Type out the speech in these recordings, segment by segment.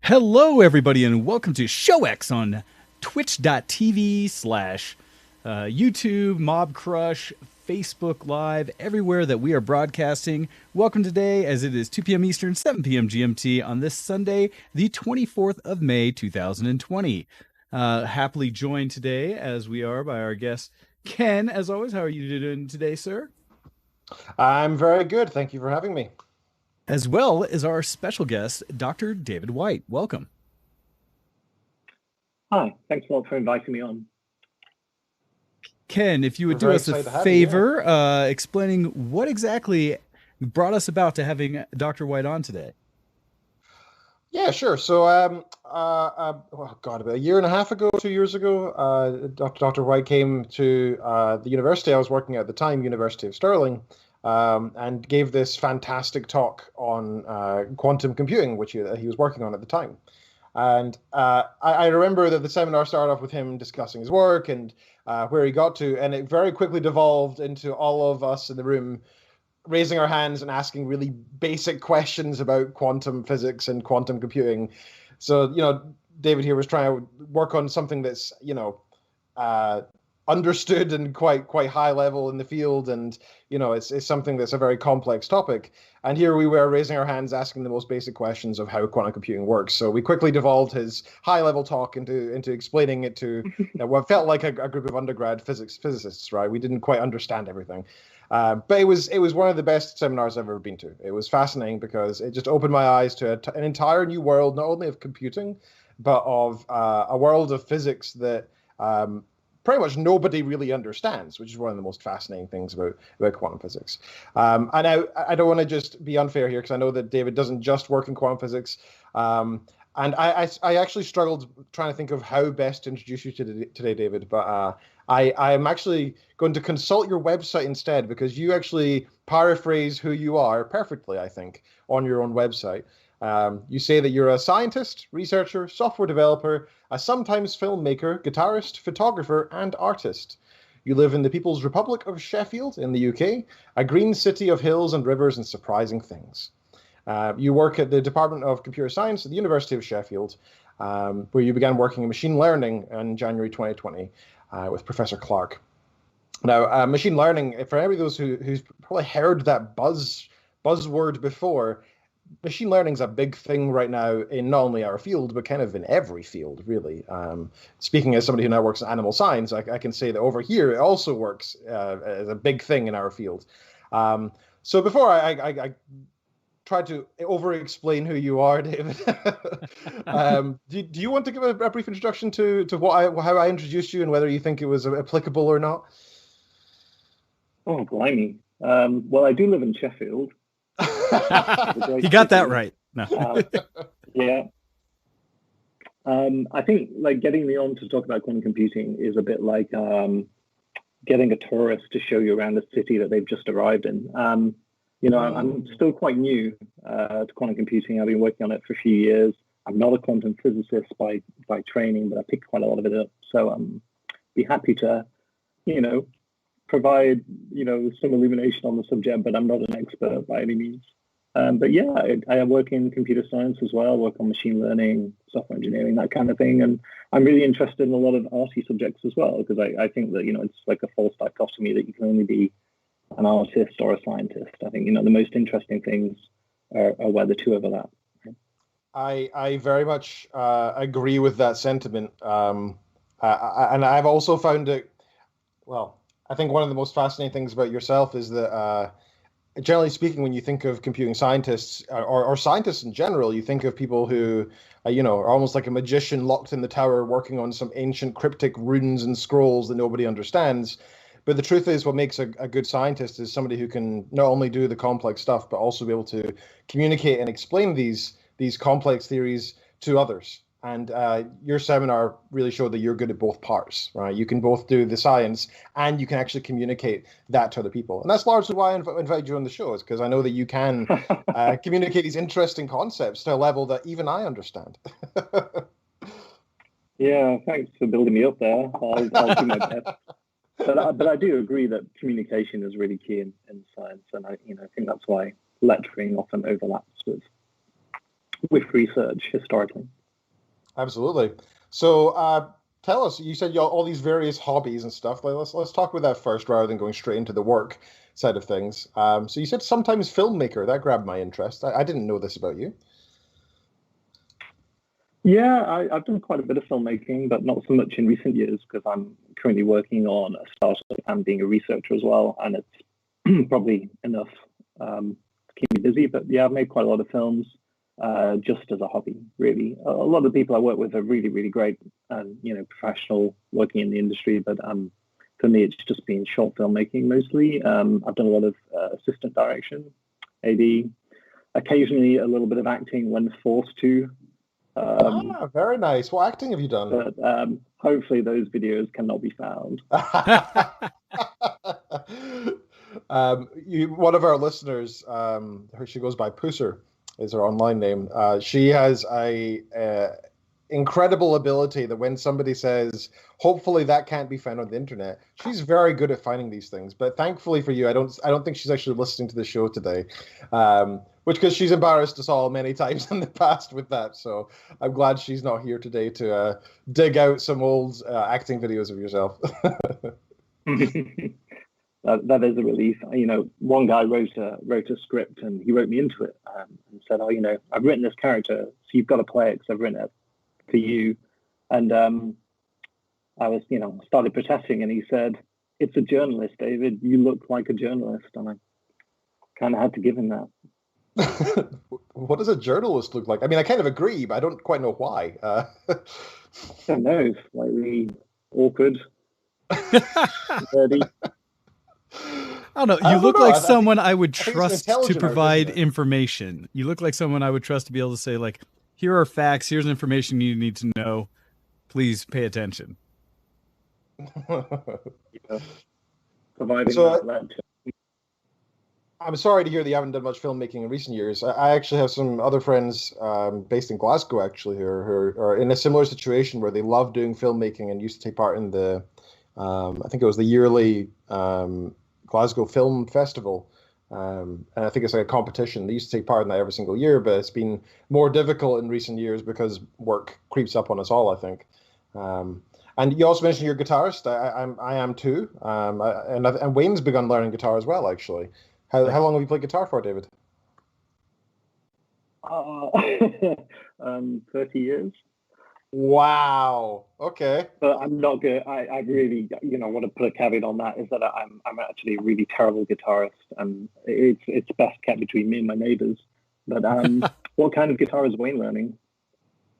Hello, everybody, and welcome to ShowX on twitch.tv/YouTube, Mob Crush, Facebook Live, everywhere that we are broadcasting. Welcome today, as it is 2 p.m. Eastern, 7 p.m. GMT on this Sunday, the 24th of May, 2020. Happily joined today, as we are, by our guest, Ken. As always, how are you doing today, sir? I'm very good. Thank you for having me. As well as our special guest, Dr. David White. Welcome. Hi, thanks a lot for inviting me on. Ken, if you would We're do very us a excited to have you, favor, explaining what exactly brought us about to having Dr. White on today. Yeah, sure. So, oh God, about a year and a half ago, 2 years ago, Dr. White came to the university I was working at the time, University of Stirling, and gave this fantastic talk on quantum computing, which he was working on at the time. And I remember that the seminar started off with him discussing his work and where he got to, and it very quickly devolved into all of us in the room raising our hands and asking really basic questions about quantum physics and quantum computing. So, David here was trying to work on something that's, uh, understood and quite high level in the field, and it's something that's a very complex topic. And here we were raising our hands asking the most basic questions of how quantum computing works. So we quickly devolved his high level talk into explaining it to what felt like a group of undergrad physicists, right? We didn't quite understand everything. But it was one of the best seminars I've ever been to. It was fascinating because it just opened my eyes to an entire new world, not only of computing, but of a world of physics that pretty much nobody really understands, which is one of the most fascinating things about quantum physics. And I don't want to just be unfair here, because I know that David doesn't just work in quantum physics. And I actually struggled trying to think of how best to introduce you today, David. But I'm actually going to consult your website instead, because you actually paraphrase who you are perfectly, I think, on your own website. You say that you're a scientist, researcher, software developer, a sometimes filmmaker, guitarist, photographer, and artist. You live in the People's Republic of Sheffield in the UK, a green city of hills and rivers and surprising things. You work at the Department of Computer Science at the University of Sheffield, where you began working in machine learning in January 2020 with Professor Clark. Now, machine learning, for any of those who's probably heard that buzzword before, machine learning is a big thing right now in not only our field, but kind of in every field, really. Speaking as somebody who now works in animal science, I can say that over here it also works as a big thing in our field. So before I try to over-explain who you are, David, do you want to give a brief introduction to how I introduced you and whether you think it was applicable or not? Oh, blimey. Well, I do live in Sheffield. You got that right. No. Yeah. I think getting me on to talk about quantum computing is a bit like getting a tourist to show you around a city that they've just arrived in. I'm still quite new to quantum computing. I've been working on it for a few years. I'm not a quantum physicist by training, but I picked quite a lot of it up. So be happy to, provide, some illumination on the subject, but I'm not an expert by any means. But yeah, I work in computer science as well. I work on machine learning, software engineering, that kind of thing. And I'm really interested in a lot of arty subjects as well, because I think that, it's like a false dichotomy that you can only be an artist or a scientist. I think, the most interesting things are where the two overlap. I very much agree with that sentiment. And I've also found it, well, I think one of the most fascinating things about yourself is that, generally speaking, when you think of computing scientists or scientists in general, you think of people who, are almost like a magician locked in the tower working on some ancient cryptic runes and scrolls that nobody understands. But the truth is, what makes a good scientist is somebody who can not only do the complex stuff, but also be able to communicate and explain these complex theories to others. And your seminar really showed that you're good at both parts, right? You can both do the science and you can actually communicate that to other people. And that's largely why I invited you on the show, is because I know that you can communicate these interesting concepts to a level that even I understand. Yeah, thanks for building me up there. I'll do my best. But I do agree that communication is really key in science, and I think that's why lecturing often overlaps with with research historically. Absolutely. So tell us, you said you all these various hobbies and stuff. Like, let's talk about that first rather than going straight into the work side of things. So you said sometimes filmmaker. That grabbed my interest. I didn't know this about you. Yeah, I've done quite a bit of filmmaking, but not so much in recent years because I'm currently working on a startup and being a researcher as well, and it's probably enough to keep me busy. But yeah, I've made quite a lot of films just as a hobby, really. A lot of the people I work with are really, really great and, professional working in the industry, but for me, it's just been short filmmaking mostly. I've done a lot of assistant direction, AD, occasionally a little bit of acting when forced to. Very nice. What acting have you done? But hopefully those videos cannot be found. One of our listeners, she goes by Pooser, is her online name. She has a incredible ability that when somebody says, hopefully that can't be found on the internet, she's very good at finding these things. But thankfully for you, I don't think she's actually listening to the show today, which because she's embarrassed us all many times in the past with that. So I'm glad she's not here today to dig out some old acting videos of yourself. That is a relief. One guy wrote a script and he wrote me into it and said, I've written this character, so you've got to play it because I've written it for you. And I was, started protesting, and he said, "It's a journalist, David. You look like a journalist." And I kind of had to give him that. What does a journalist look like? I mean, I kind of agree, but I don't quite know why. I don't know, slightly awkward, dirty. I don't know. You look like someone I would trust to provide information. You look like someone I would trust to be able to say, like, here are facts, here's information you need to know. Please pay attention. Providing I'm sorry to hear that you haven't done much filmmaking in recent years. I actually have some other friends based in Glasgow, actually, who are in a similar situation where they love doing filmmaking and used to take part in the, I think it was the yearly Glasgow Film Festival. And I think it's like a competition. They used to take part in that every single year, but it's been more difficult in recent years because work creeps up on us all, I think. And you also mentioned you're a guitarist. I am too. And Wayne's begun learning guitar as well, actually. How long have you played guitar for, David? 30 years. Wow. Okay. But I'm not good. I really, want to put a caveat on that is that I'm actually a really terrible guitarist, and it's best kept between me and my neighbors. But what kind of guitar is Wayne learning?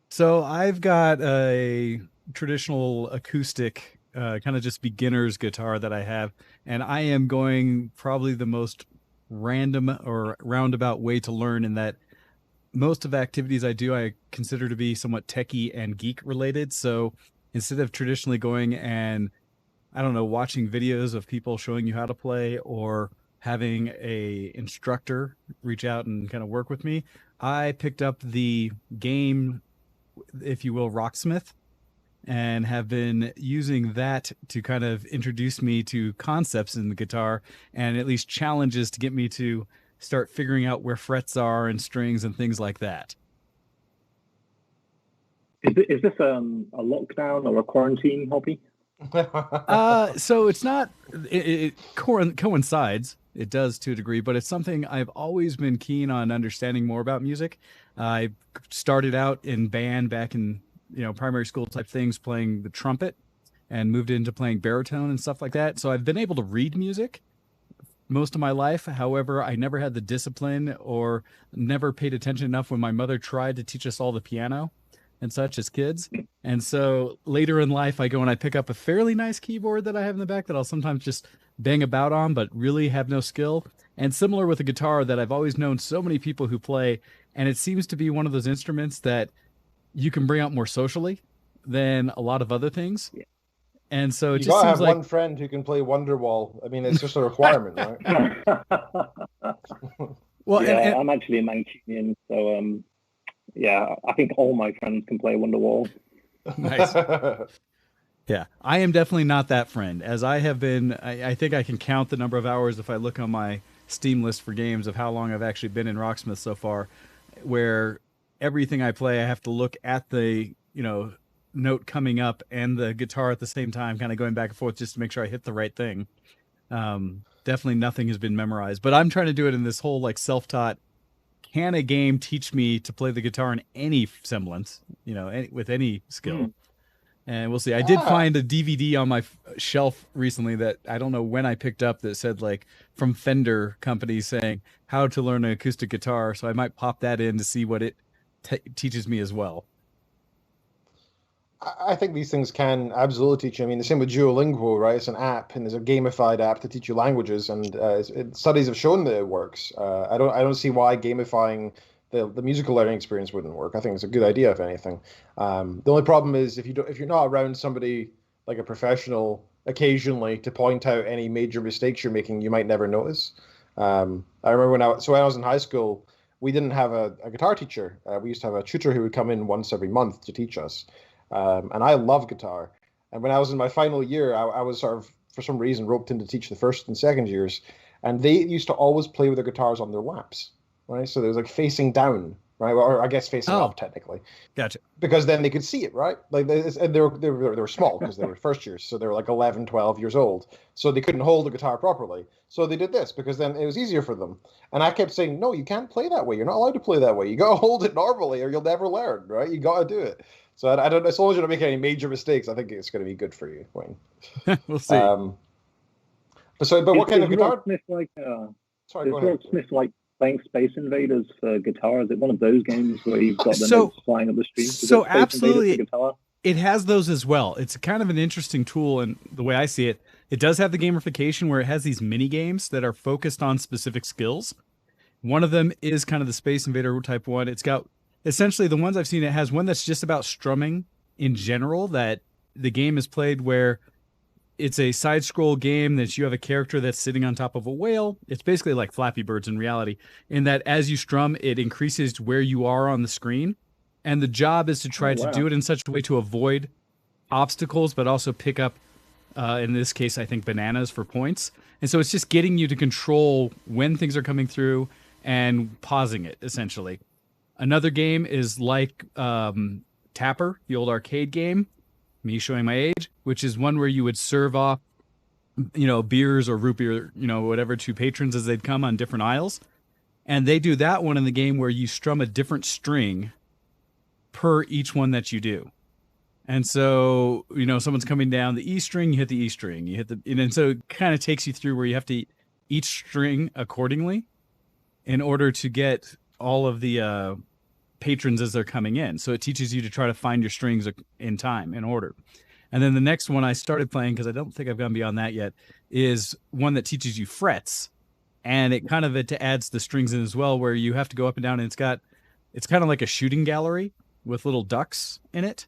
So I've got a traditional acoustic, kind of just beginner's guitar that I have, and I am going probably the most random or roundabout way to learn, in that most of the activities I do, I consider to be somewhat techie and geek related. So instead of traditionally going and, I don't know, watching videos of people showing you how to play or having a instructor reach out and kind of work with me, I picked up the game, if you will, Rocksmith, and have been using that to kind of introduce me to concepts in the guitar and at least challenges to get me to start figuring out where frets are and strings and things like that. Is this a lockdown or a quarantine hobby? So it's not, it coincides. It does to a degree, but it's something I've always been keen on understanding more about music. I started out in band back in, primary school type things, playing the trumpet, and moved into playing baritone and stuff like that. So I've been able to read music most of my life. However, I never had the discipline or never paid attention enough when my mother tried to teach us all the piano and such as kids. And so later in life, I go and I pick up a fairly nice keyboard that I have in the back that I'll sometimes just bang about on, but really have no skill. And similar with a guitar that I've always known so many people who play, and it seems to be one of those instruments that you can bring out more socially than a lot of other things. Yeah. And so it you just gotta seems have like one friend who can play Wonderwall. I mean, it's just a requirement, right? Well, yeah, I'm actually a Mancunian, so yeah, I think all my friends can play Wonderwall. Nice. Yeah, I am definitely not that friend, as I have been. I think I can count the number of hours if I look on my Steam list for games of how long I've actually been in Rocksmith so far, where everything I play, I have to look at the, note coming up and the guitar at the same time, kind of going back and forth just to make sure I hit the right thing. Definitely nothing has been memorized, but I'm trying to do it in this whole like self-taught, can a game teach me to play the guitar in any semblance, with any skill? And we'll see. I did find a DVD on my shelf recently that I don't know when I picked up that said like from Fender company saying how to learn an acoustic guitar. So I might pop that in to see what it teaches me as well. I think these things can absolutely teach you. I mean, the same with Duolingo, right? It's an app, and there's a gamified app to teach you languages, and studies have shown that it works. I don't see why gamifying the musical learning experience wouldn't work. I think it's a good idea, if anything. The only problem is if you're not around somebody like a professional occasionally to point out any major mistakes you're making, you might never notice. I remember when I was in high school, we didn't have a guitar teacher. We used to have a tutor who would come in once every month to teach us. And I love guitar. And when I was in my final year, I was sort of, for some reason, roped in to teach the first and second years. And they used to always play with their guitars on their laps, right? So they was like facing down, right? Or I guess facing up, technically. Gotcha. Because then they could see it, right? Like, and they were small because they were first years. So they were like 11, 12 years old. So they couldn't hold the guitar properly. So they did this because then it was easier for them. And I kept saying, no, you can't play that way. You're not allowed to play that way. You got to hold it normally or you'll never learn, right? You got to do it. So I don't. As long as you don't make any major mistakes, I think it's going to be good for you, Wayne. We'll see. But what kind of guitar? Smith like, sorry, go ahead. Smith like playing Space Invaders for guitar? Is it one of those games where you've got the notes flying up the stream? So absolutely, it has those as well. It's kind of an interesting tool, and the way I see it, it does have the gamification where it has these mini games that are focused on specific skills. One of them is kind of the Space Invader type one. It's got essentially the ones I've seen, it has one that's just about strumming in general, that the game is played where it's a side scroll game that you have a character that's sitting on top of a whale. It's basically like Flappy Birds in reality, in that as you strum, it increases where you are on the screen. And the job is to try to do it in such a way to avoid obstacles, but also pick up, in this case, I think bananas for points. And so it's just getting you to control when things are coming through and pausing it, essentially. Another game is like Tapper, the old arcade game, me showing my age, which is one where you would serve off, beers or root beer, whatever, to patrons as they'd come on different aisles. And they do that one in the game where you strum a different string per each one that you do. And so, someone's coming down the E string, you hit the E string, and so it kind of takes you through where you have to eat each string accordingly in order to get all of the patrons as they're coming in. So it teaches you to try to find your strings in time, in order. And then the next one I started playing, because I don't think I've gone beyond that yet, is one that teaches you frets. And it kind of adds the strings in as well, where you have to go up and down, and it's kind of like a shooting gallery with little ducks in it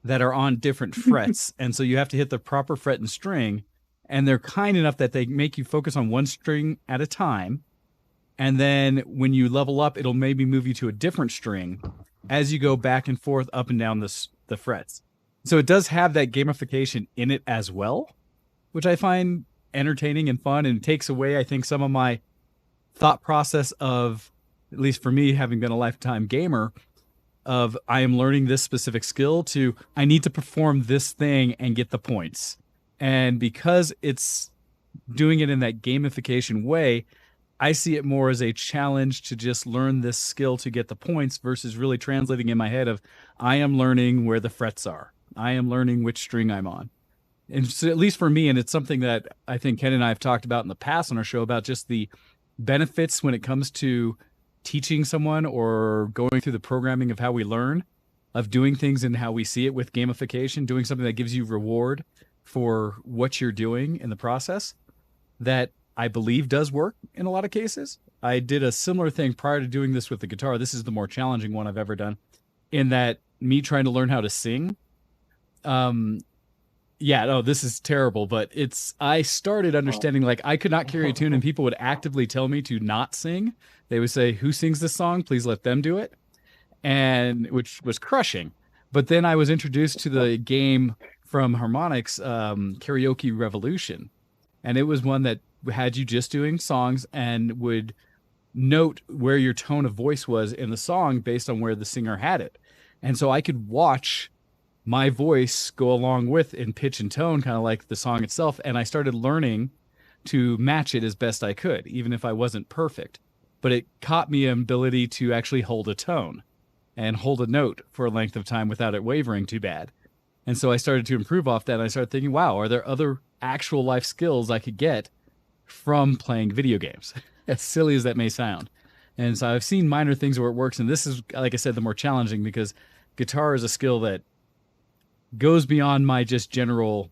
that are on different frets. And so you have to hit the proper fret and string, and they're kind enough that they make you focus on one string at a time. And then when you level up, it'll maybe move you to a different string as you go back and forth up and down the frets. So it does have that gamification in it as well, which I find entertaining and fun, and takes away, I think, some of my thought process of, at least for me, having been a lifetime gamer, of I am learning this specific skill to I need to perform this thing and get the points. And because it's doing it in that gamification way, I see it more as a challenge to just learn this skill to get the points versus really translating in my head of I am learning where the frets are. I am learning which string I'm on. And so, at least for me, and it's something that I think Ken and I have talked about in the past on our show, about just the benefits when it comes to teaching someone or going through the programming of how we learn, of doing things and how we see it with gamification, doing something that gives you reward for what you're doing in the process, that I believe does work in a lot of cases. I did a similar thing prior to doing this with the guitar. This is the more challenging one I've ever done, in that me trying to learn how to sing. This is terrible, but I started understanding, like, I could not carry a tune and people would actively tell me to not sing. They would say, who sings this song? Please let them do it. And which was crushing. But then I was introduced to the game from Harmonix, Karaoke Revolution. And it was one that had you just doing songs and would note where your tone of voice was in the song based on where the singer had it. And so I could watch my voice go along with in pitch and tone, kind of like the song itself. And I started learning to match it as best I could, even if I wasn't perfect. But it taught me an ability to actually hold a tone and hold a note for a length of time without it wavering too bad. And so I started to improve off that. And I started thinking, wow, are there other actual life skills I could get from playing video games? As silly as that may sound. And so I've seen minor things where it works. And this is, like I said, the more challenging, because guitar is a skill that goes beyond my just general,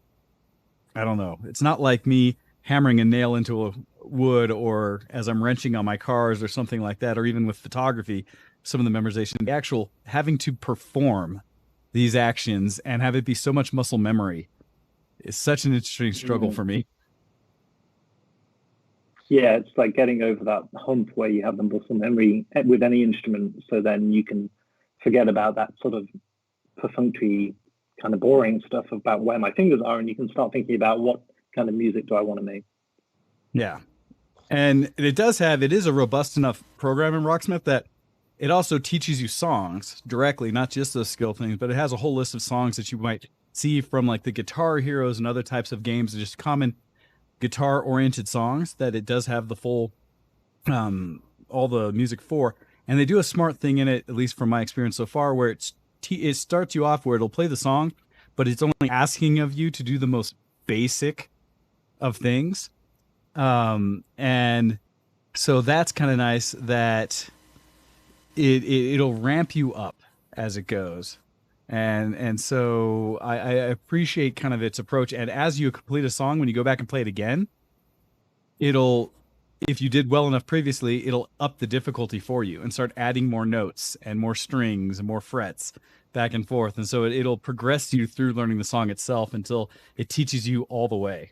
I don't know. It's not like me hammering a nail into a wood, or as I'm wrenching on my cars or something like that, or even with photography, some of the memorization, the actual having to perform these actions and have it be so much muscle memory is such an interesting struggle for me. Yeah, it's like getting over that hump where you have the muscle memory with any instrument, so then you can forget about that sort of perfunctory, kind of boring stuff about where my fingers are, and you can start thinking about what kind of music do I want to make. Yeah. And it is a robust enough program in Rocksmith that it also teaches you songs directly, not just those skill things, but it has a whole list of songs that you might see from like the Guitar Heroes and other types of games, just common guitar oriented songs that it does have the full, all the music for. And they do a smart thing in it, at least from my experience so far, where it starts you off where it'll play the song, but it's only asking of you to do the most basic of things. And so that's kind of nice that it'll ramp you up as it goes. And so I appreciate kind of its approach. And as you complete a song, when you go back and play it again, if you did well enough previously, it'll up the difficulty for you and start adding more notes and more strings and more frets back and forth. And so it'll progress you through learning the song itself until it teaches you all the way.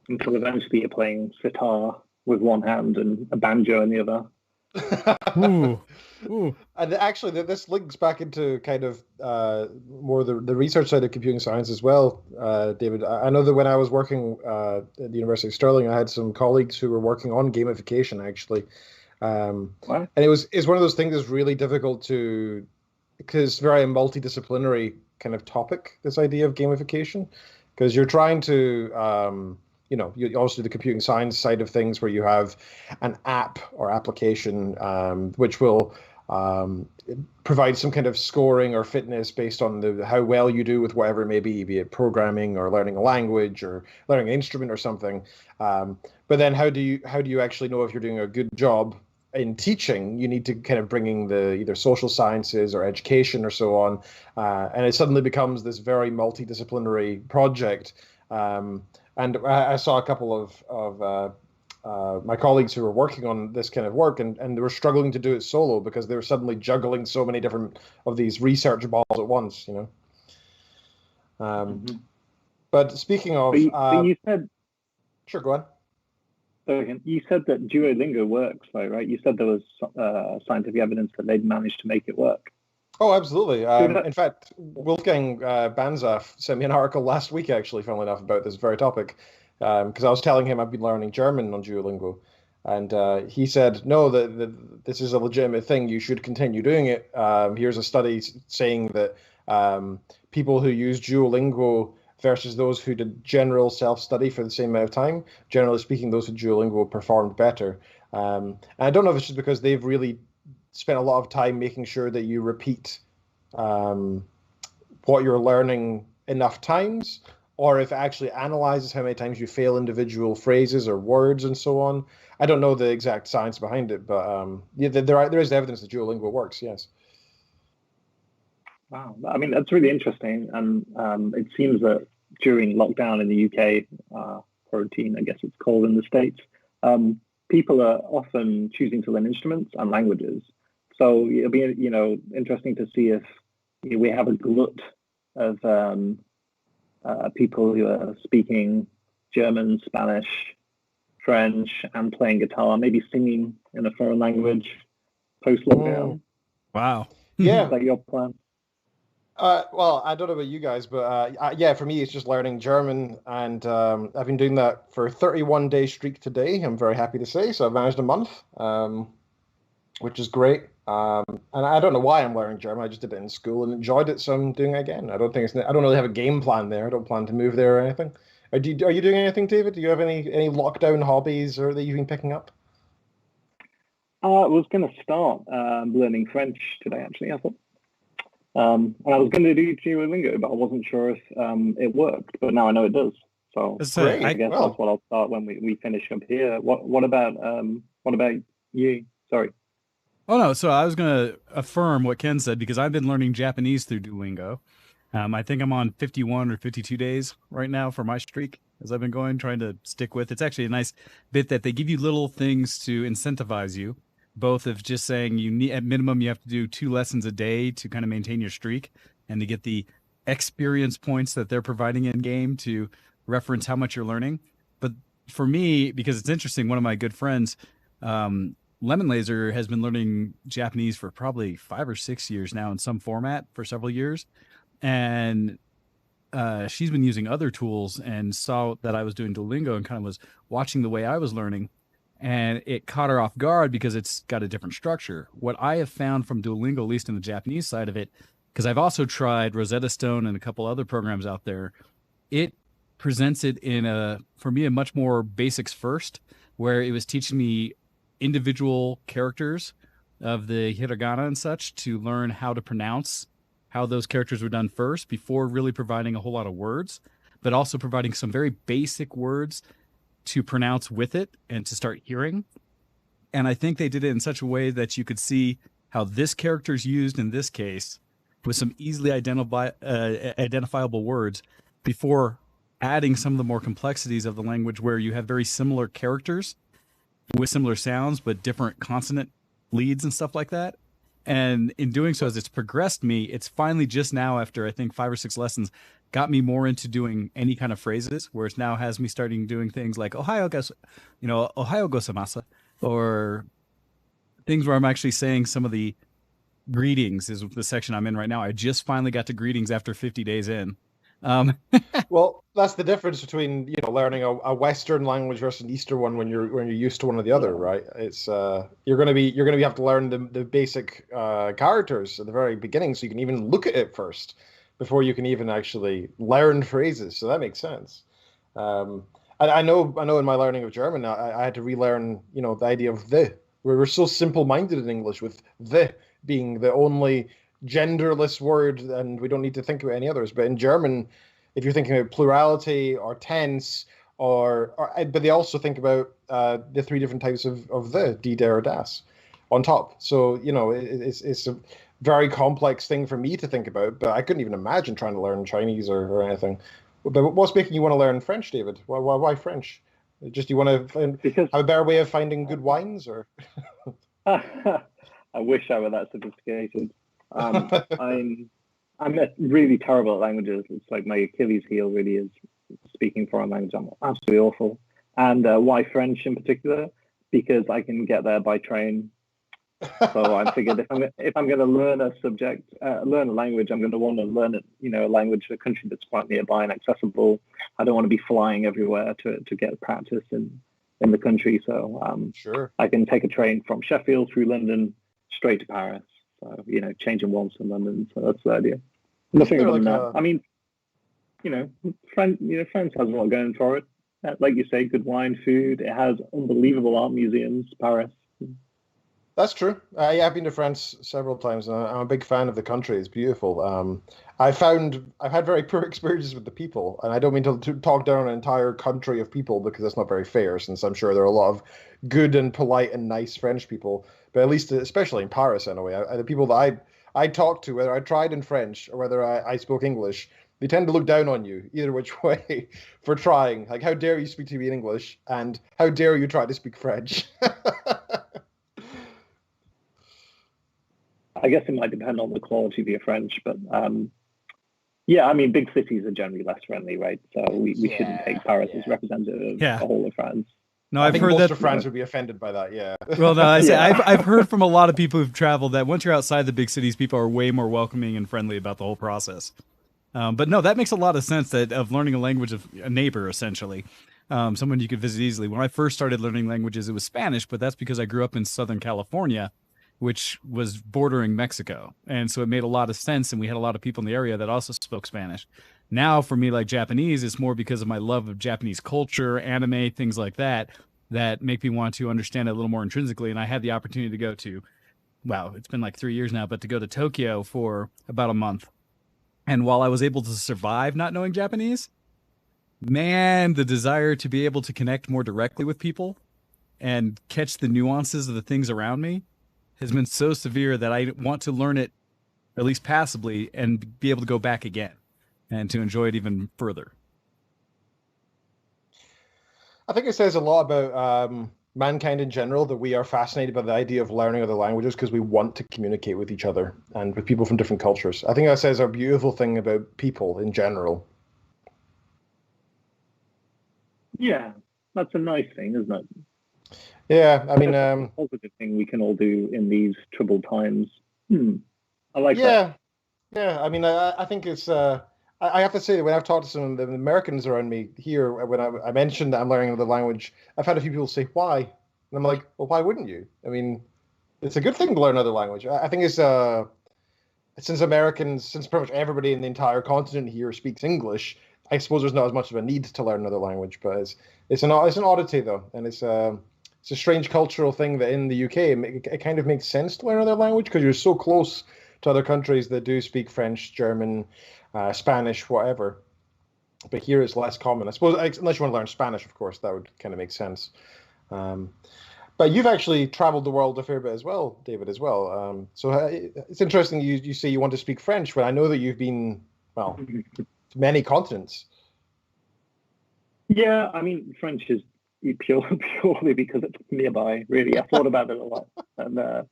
Until eventually you're playing sitar with one hand and a banjo in the other. Ooh. Ooh. And actually, this links back into kind of more the research side of computing science as well, David. I know that when I was working at the University of Stirling, I had some colleagues who were working on gamification, actually. And it's one of those things that's really difficult because it's very multidisciplinary kind of topic, this idea of gamification, because you're trying to... you also do the computing science side of things where you have an app or application which will provide some kind of scoring or fitness based on how well you do with whatever it may be it programming or learning a language or learning an instrument or something. But then how do you actually know if you're doing a good job in teaching? You need to kind of bring in the either social sciences or education or so on. And it suddenly becomes this very multidisciplinary project. And I saw a couple of my colleagues who were working on this kind of work, and they were struggling to do it solo because they were suddenly juggling so many different of these research balls at once, But speaking of... But you said... Sure, go on. So you said that Duolingo works, right? You said there was scientific evidence that they'd managed to make it work. Oh, absolutely. In fact, Wolfgang Banzaf sent me an article last week, actually, funnily enough, about this very topic, because I was telling him I've been learning German on Duolingo. And he said, no, this is a legitimate thing. You should continue doing it. Here's a study saying that people who use Duolingo versus those who did general self-study for the same amount of time, generally speaking, those who Duolingo performed better. And I don't know if it's just because they've really spent a lot of time making sure that you repeat what you're learning enough times, or if it actually analyzes how many times you fail individual phrases or words and so on. I don't know the exact science behind it, but there is evidence that Duolingo works, yes. Wow, I mean, that's really interesting. And it seems that during lockdown in the UK, quarantine, I guess it's called in the States, people are often choosing to learn instruments and languages. So it'll be, interesting to see if we have a glut of people who are speaking German, Spanish, French, and playing guitar, maybe singing in a foreign language post-lockdown. Wow. Yeah. Is that your plan? Well, I don't know about you guys, but yeah, for me, it's just learning German, and I've been doing that for a 31-day streak today. I'm very happy to say. So I've managed a month, which is great. And I don't know why I'm learning German. I just did it in school and enjoyed it, so I'm doing it again. I don't really have a game plan there. I don't plan to move there or anything. Are you doing anything, David? Do you have any lockdown hobbies or that you've been picking up? I was going to start learning French today, actually, I thought. And I was going to do Duolingo, but I wasn't sure if it worked. But now I know it does. So Great. I guess that's what I'll start when we finish up here. What about you? Sorry. Oh no, so I was going to affirm what Ken said because I've been learning Japanese through Duolingo. I think I'm on 51 or 52 days right now for my streak as I've been going, trying to stick with. It's actually a nice bit that they give you little things to incentivize you, both of just saying you need, at minimum, you have to do 2 lessons a day to kind of maintain your streak and to get the experience points that they're providing in game to reference how much you're learning. But for me, because it's interesting, one of my good friends, Lemon Laser, has been learning Japanese for probably 5 or 6 years now in some format for several years. And she's been using other tools and saw that I was doing Duolingo and kind of was watching the way I was learning. And it caught her off guard because it's got a different structure. What I have found from Duolingo, at least in the Japanese side of it, because I've also tried Rosetta Stone and a couple other programs out there, it presents it in for me, a much more basics first, where it was teaching me individual characters of the hiragana and such to learn how to pronounce how those characters were done first before really providing a whole lot of words, but also providing some very basic words to pronounce with it and to start hearing. And I think they did it in such a way that you could see how this character is used in this case with some easily identifiable words before adding some of the more complexities of the language where you have very similar characters with similar sounds, but different consonant leads and stuff like that. And in doing so, as it's progressed me, it's finally just now, after I think 5 or 6 lessons, got me more into doing any kind of phrases, where it now has me starting doing things like Ohio gozaimasu, or things where I'm actually saying some of the greetings is the section I'm in right now. I just finally got to greetings after 50 days in. Well, that's the difference between learning a Western language versus an Eastern one when you're used to one or the other, right? It's you're gonna have to learn the basic characters at the very beginning, so you can even look at it first before you can even actually learn phrases. So that makes sense. I know in my learning of German, I had to relearn the idea of the. We're so simple-minded in English, with the being the only genderless word, and we don't need to think about any others. But in German, if you're thinking about plurality or tense, but they also think about the 3 different types of the, die, der, or das, on top. So it's a very complex thing for me to think about. But I couldn't even imagine trying to learn Chinese or anything. But what's making you want to learn French, David? Why French? Just you want to have a better way of finding good wines, or? I wish I were that sophisticated. I'm really terrible at languages. It's like my Achilles heel really is speaking foreign language. I'm absolutely awful. And why French in particular? Because I can get there by train. So I figured if I'm going to learn a subject, learn a language, I'm going to want to learn it, a language, a country that's quite nearby and accessible. I don't want to be flying everywhere to get practice in the country. So sure, I can take a train from Sheffield through London straight to Paris. So, changing once in London. So that's the idea. Nothing other than that. I mean, France has a lot going for it. Like you say, good wine, food. It has unbelievable art museums, Paris. That's true. Yeah, I've been to France several times, and I'm a big fan of the country. It's beautiful. I've had very poor experiences with the people, and I don't mean to talk down an entire country of people, because that's not very fair, since I'm sure there are a lot of good and polite and nice French people. But at least, especially in Paris, anyway, the people that I talked to, whether I tried in French or whether I spoke English, they tend to look down on you either which way for trying. Like, how dare you speak to me in English, and how dare you try to speak French? I guess it might depend on the quality of your French, but yeah, I mean, big cities are generally less friendly, right? So we shouldn't take Paris as representative of the whole of France. No, I I've think heard most that. of France would be offended by that. Yeah. Well, no, I say Yeah. I've heard from a lot of people who've traveled that once you're outside the big cities, people are way more welcoming and friendly about the whole process. But no, that makes a lot of sense. That of learning a language of a neighbor, essentially, someone you could visit easily. When I first started learning languages, it was Spanish, but that's because I grew up in Southern California, which was bordering Mexico, and so it made a lot of sense. And we had a lot of people in the area that also spoke Spanish. Now, for me, like Japanese, it's more because of my love of Japanese culture, anime, things like that, that make me want to understand it a little more intrinsically. And I had the opportunity to go to, wow, it's been like 3 years now, but to go to Tokyo for about a month. And while I was able to survive not knowing Japanese, man, the desire to be able to connect more directly with people and catch the nuances of the things around me has been so severe that I want to learn it at least passably and be able to go back again and to enjoy it even further. I think it says a lot about mankind in general that we are fascinated by the idea of learning other languages because we want to communicate with each other and with people from different cultures. I think that says a beautiful thing about people in general. Yeah, that's a nice thing, isn't it? Yeah, I mean, That's a positive thing we can all do in these troubled times. I like that. yeah, yeah. I mean, I think it's. I have to say that when I've talked to some of the Americans around me here, when I mentioned that I'm learning another language, I've had a few people say, "Why?" And I'm like, "Well, why wouldn't you? I mean, it's a good thing to learn another language. I think it's since Americans, since pretty much everybody in the entire continent here speaks English, I suppose there's not as much of a need to learn another language. But it's an oddity though, and it's a strange cultural thing that in the UK it kind of makes sense to learn another language because you're so close to other countries that do speak French, German, Spanish, whatever. But here it's less common, I suppose, unless you want to learn Spanish, of course, that would kind of make sense. Um, but you've actually traveled the world a fair bit as well, David, as well. So it's interesting you say you want to speak French when I know that you've been, well, to many continents. Yeah, I mean, French is purely because it's nearby, really. I thought about it a lot. And I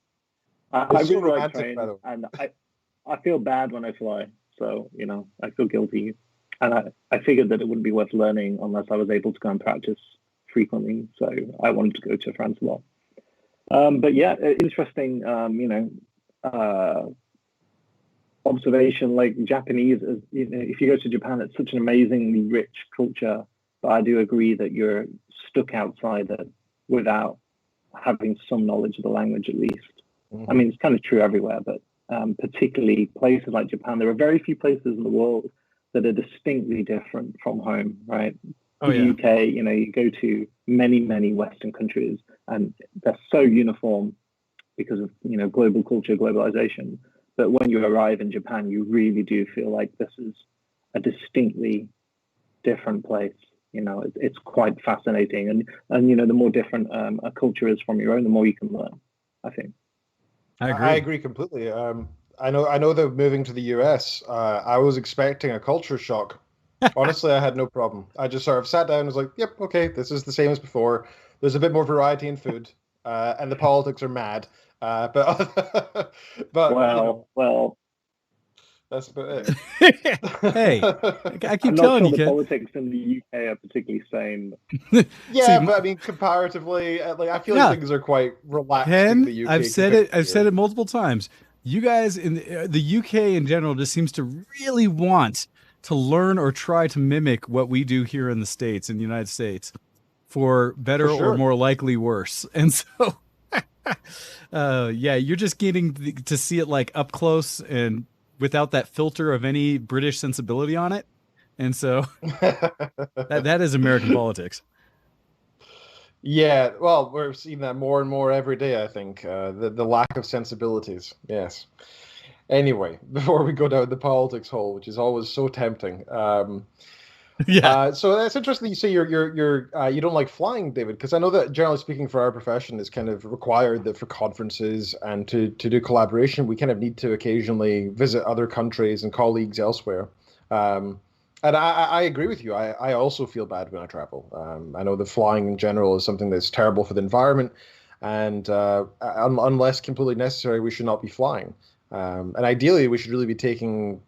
It's so really like romantic, by the trains, way. and I feel bad when I fly. So, I feel guilty. And I figured that it wouldn't be worth learning unless I was able to go and practice frequently. So I wanted to go to France a lot. But yeah, interesting, observation. Like Japanese, is, if you go to Japan, it's such an amazingly rich culture. But I do agree that you're stuck outside it without having some knowledge of the language at least. I mean, it's kind of true everywhere, but particularly places like Japan, there are very few places in the world that are distinctly different from home, right? Oh, The yeah. UK, you go to many, many Western countries and they're so uniform because of, global culture, globalization. But when you arrive in Japan, you really do feel like this is a distinctly different place. It's quite fascinating. And the more different a culture is from your own, the more you can learn, I think. I I agree. agree completely. I know that moving to the US, I was expecting a culture shock. Honestly, I had no problem. I just sort of sat down and was like, yep, okay, this is the same as before. There's a bit more variety in food, and the politics are mad. But but Well, that's about Hey, it. I I'm keep not telling sure you, the Ken. politics in the UK are particularly sane. See, Yeah, but I mean, comparatively, like I feel like yeah, things are quite relaxed in Ken, the I've UK said compared it. to I've said here. it multiple times. You guys in the UK in general just seems to really want to learn or try to mimic what we do here in the States, in the United States, for For better or sure. more likely worse. And so, yeah, you're just getting to see it like up close and without that filter of any British sensibility on it. And so that is American politics. Yeah, well, we're seeing that more and more every day, I think. The lack of sensibilities. Yes. Anyway, before we go down the politics hole, which is always so tempting. Yeah. So that's interesting. You say you don't like flying, David, because I know that generally speaking, for our profession, it's kind of required that for conferences and to do collaboration, we kind of need to occasionally visit other countries and colleagues elsewhere. Um, and I agree with you. I also feel bad when I travel. I know that flying in general is something that's terrible for the environment, and unless completely necessary, we should not be flying. And ideally, we should really be taking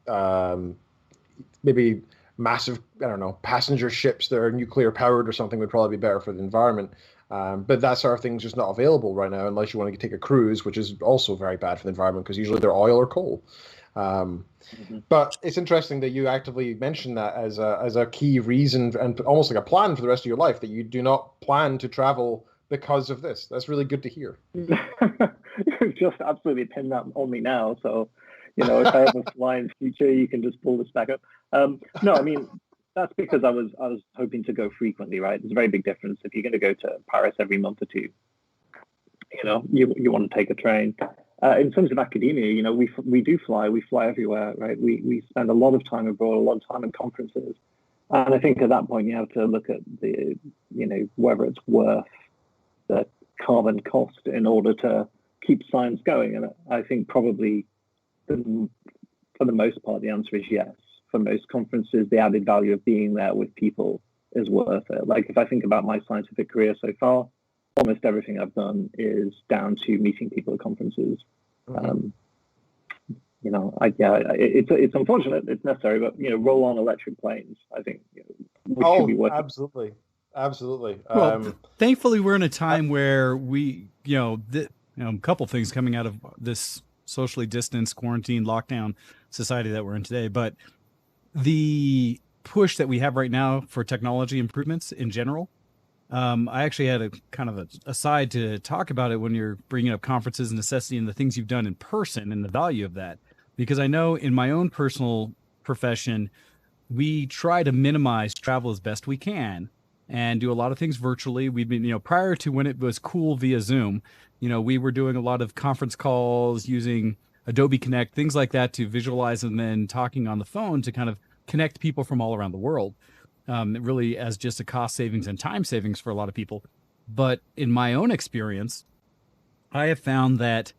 maybe massive, I don't know, passenger ships that are nuclear powered or something would probably be better for the environment. But that sort of thing is just not available right now unless you want to take a cruise, which is also very bad for the environment because usually they're oil or coal. But it's interesting that you actively mention that as a key reason and almost like a plan for the rest of your life, that you do not plan to travel because of this. That's really good to hear. You've just absolutely pinned that on me now. So, if I ever fly in the future, you can just pull this back up. No, I mean, that's because I was hoping to go frequently, right? There's a very big difference if you're going to go to Paris every month or two. You want to take a train. In terms of academia, we do fly. We fly everywhere, right? We spend a lot of time abroad, a lot of time in conferences, and I think at that point you have to look at whether it's worth the carbon cost in order to keep science going. And I think probably for the most part the answer is yes. For most conferences, the added value of being there with people is worth it. Like if I think about my scientific career so far, almost everything I've done is down to meeting people at conferences. It's unfortunate, it's necessary, but roll on electric planes, I think should be worth absolutely. Absolutely. Well, thankfully, we're in a time where we, a couple things coming out of this socially distanced, quarantine, lockdown society that we're in today. But the push that we have right now for technology improvements in general, I actually had a kind of a aside to talk about it when you're bringing up conferences and necessity and the things you've done in person and the value of that. Because I know in my own personal profession, we try to minimize travel as best we can and do a lot of things virtually. We've been, prior to when it was cool via Zoom, we were doing a lot of conference calls using Adobe Connect, things like that to visualize and then talking on the phone to kind of connect people from all around the world, really as just a cost savings and time savings for a lot of people. But in my own experience, I have found that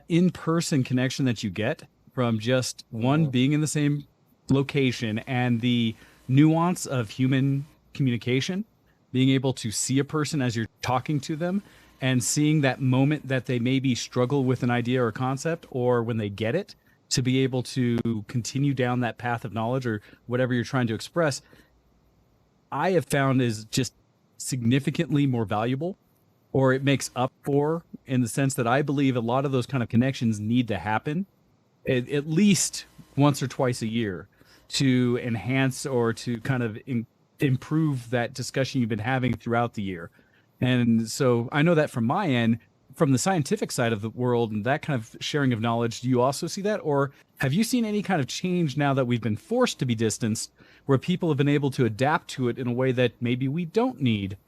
in-person connection that you get from just one being in the same location and the nuance of human communication, being able to see a person as you're talking to them and seeing that moment that they maybe struggle with an idea or concept, or when they get it, to be able to continue down that path of knowledge or whatever you're trying to express, I have found is just significantly more valuable, or it makes up for, in the sense that I believe a lot of those kind of connections need to happen at least once or twice a year to enhance or to kind of improve that discussion you've been having throughout the year. And so I know that from my end, from the scientific side of the world and that kind of sharing of knowledge, do you also see that? Or have you seen any kind of change now that we've been forced to be distanced, where people have been able to adapt to it in a way that maybe we don't need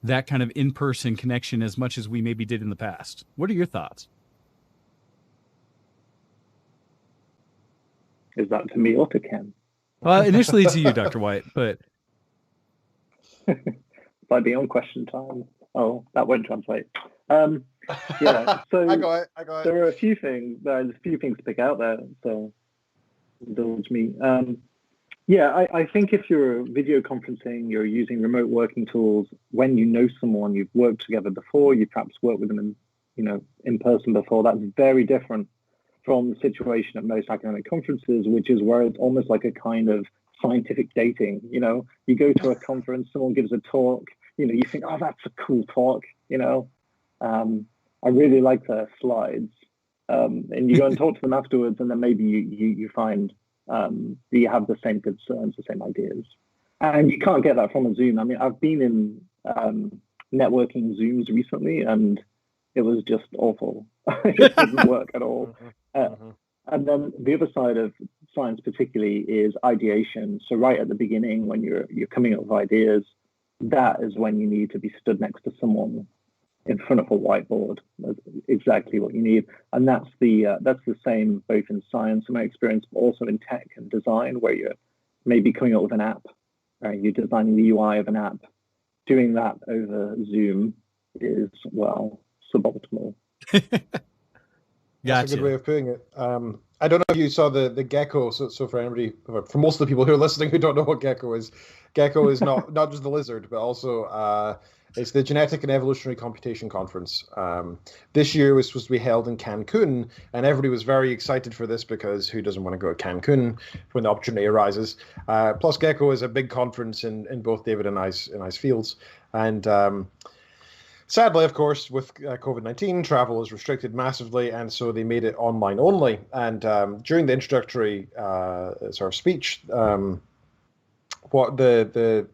that kind of in-person connection as much as we maybe did in the past? What are your thoughts? Is that to me or to Ken? Well, initially to you, Dr. White, but... By beyond question time. Oh, that won't translate. Yeah, so I got it. There are a few things. There's a few things to pick out there. So indulge me. I think if you're video conferencing, you're using remote working tools, when you know someone, you've worked together before, you perhaps worked with them in person before, that's very different from the situation at most academic conferences, which is where it's almost like a kind of scientific dating. You go to a conference, someone gives a talk, you think, oh, that's a cool talk. I really like their slides, and you go and talk to them afterwards, and then maybe you find that you have the same concerns, the same ideas, and you can't get that from a Zoom. I mean, I've been in networking Zooms recently, and it was just awful. It didn't work at all. And then the other side of science particularly is ideation. So right at the beginning, when you're coming up with ideas, that is when you need to be stood next to someone in front of a whiteboard. That's exactly what you need. And that's the same both in science, in my experience, but also in tech and design, where you're maybe coming up with an app, right? You're designing the UI of an app. Doing that over Zoom is, well, suboptimal. That's a good way of putting it. I don't know if you saw the gecko. So for anybody, for most of the people who are listening who don't know what gecko is not just the lizard, but also it's the Genetic and Evolutionary Computation Conference. This year was supposed to be held in Cancun, and everybody was very excited for this because who doesn't want to go to Cancun when the opportunity arises? Plus, Gecko is a big conference in both David and I's fields, and Sadly, of course, with COVID-19, travel is restricted massively, and so they made it online only. And during the introductory sort of speech, what the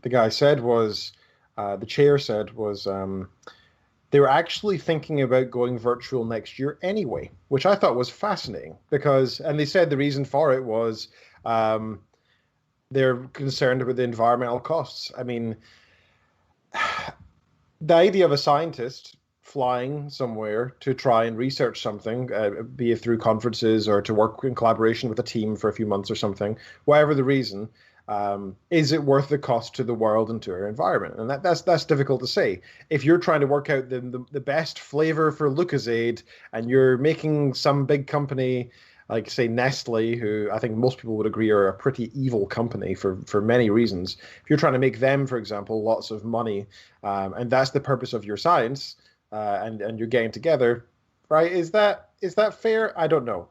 guy said was, the chair said was, they were actually thinking about going virtual next year anyway, which I thought was fascinating because, and they said the reason for it was they're concerned about the environmental costs. I mean, the idea of a scientist flying somewhere to try and research something, be it through conferences or to work in collaboration with a team for a few months or something, whatever the reason, is it worth the cost to the world and to our environment? And that's difficult to say. If you're trying to work out the best flavor for Lucozade and you're making some big company like, say, Nestle, who I think most people would agree are a pretty evil company for many reasons. If you're trying to make them, for example, lots of money, and that's the purpose of your science, and you're getting together, right? Is that fair? I don't know.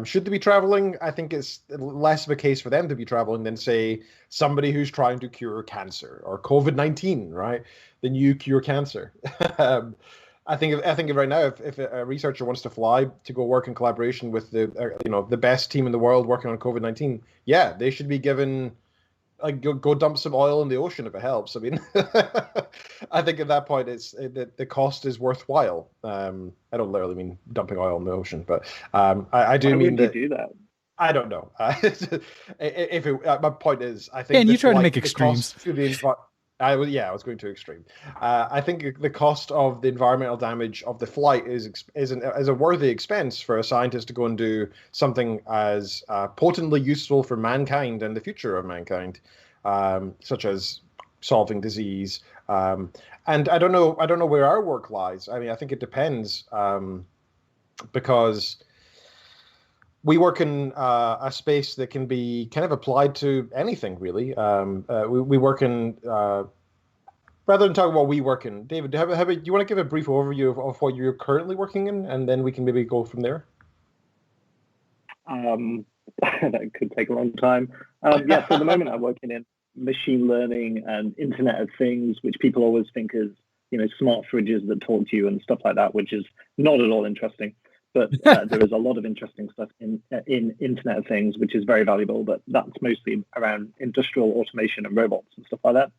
Should they be traveling? I think it's less of a case for them to be traveling than, say, somebody who's trying to cure cancer or COVID-19, right? The new cure cancer. I think right now, if a researcher wants to fly to go work in collaboration with the best team in the world working on COVID-19, yeah, they should be given, like, go dump some oil in the ocean if it helps. I mean, I think at that point the cost is worthwhile. I don't literally mean dumping oil in the ocean, but I do mean that. Do that? I don't know. My point is, I think. And you try to make extremes. I was going to extreme. I think the cost of the environmental damage of the flight is a worthy expense for a scientist to go and do something as potently useful for mankind and the future of mankind, such as solving disease. And I don't know where our work lies. I mean, I think it depends, because we work in a space that can be kind of applied to anything, really. We work in, rather than talk about what we work in, David, do you want to give a brief overview of what you're currently working in, and then we can maybe go from there? That could take a long time. So at the moment I'm working in machine learning and Internet of Things, which people always think is, smart fridges that talk to you and stuff like that, which is not at all interesting. But there is a lot of interesting stuff in Internet of Things, which is very valuable, but that's mostly around industrial automation and robots and stuff like that.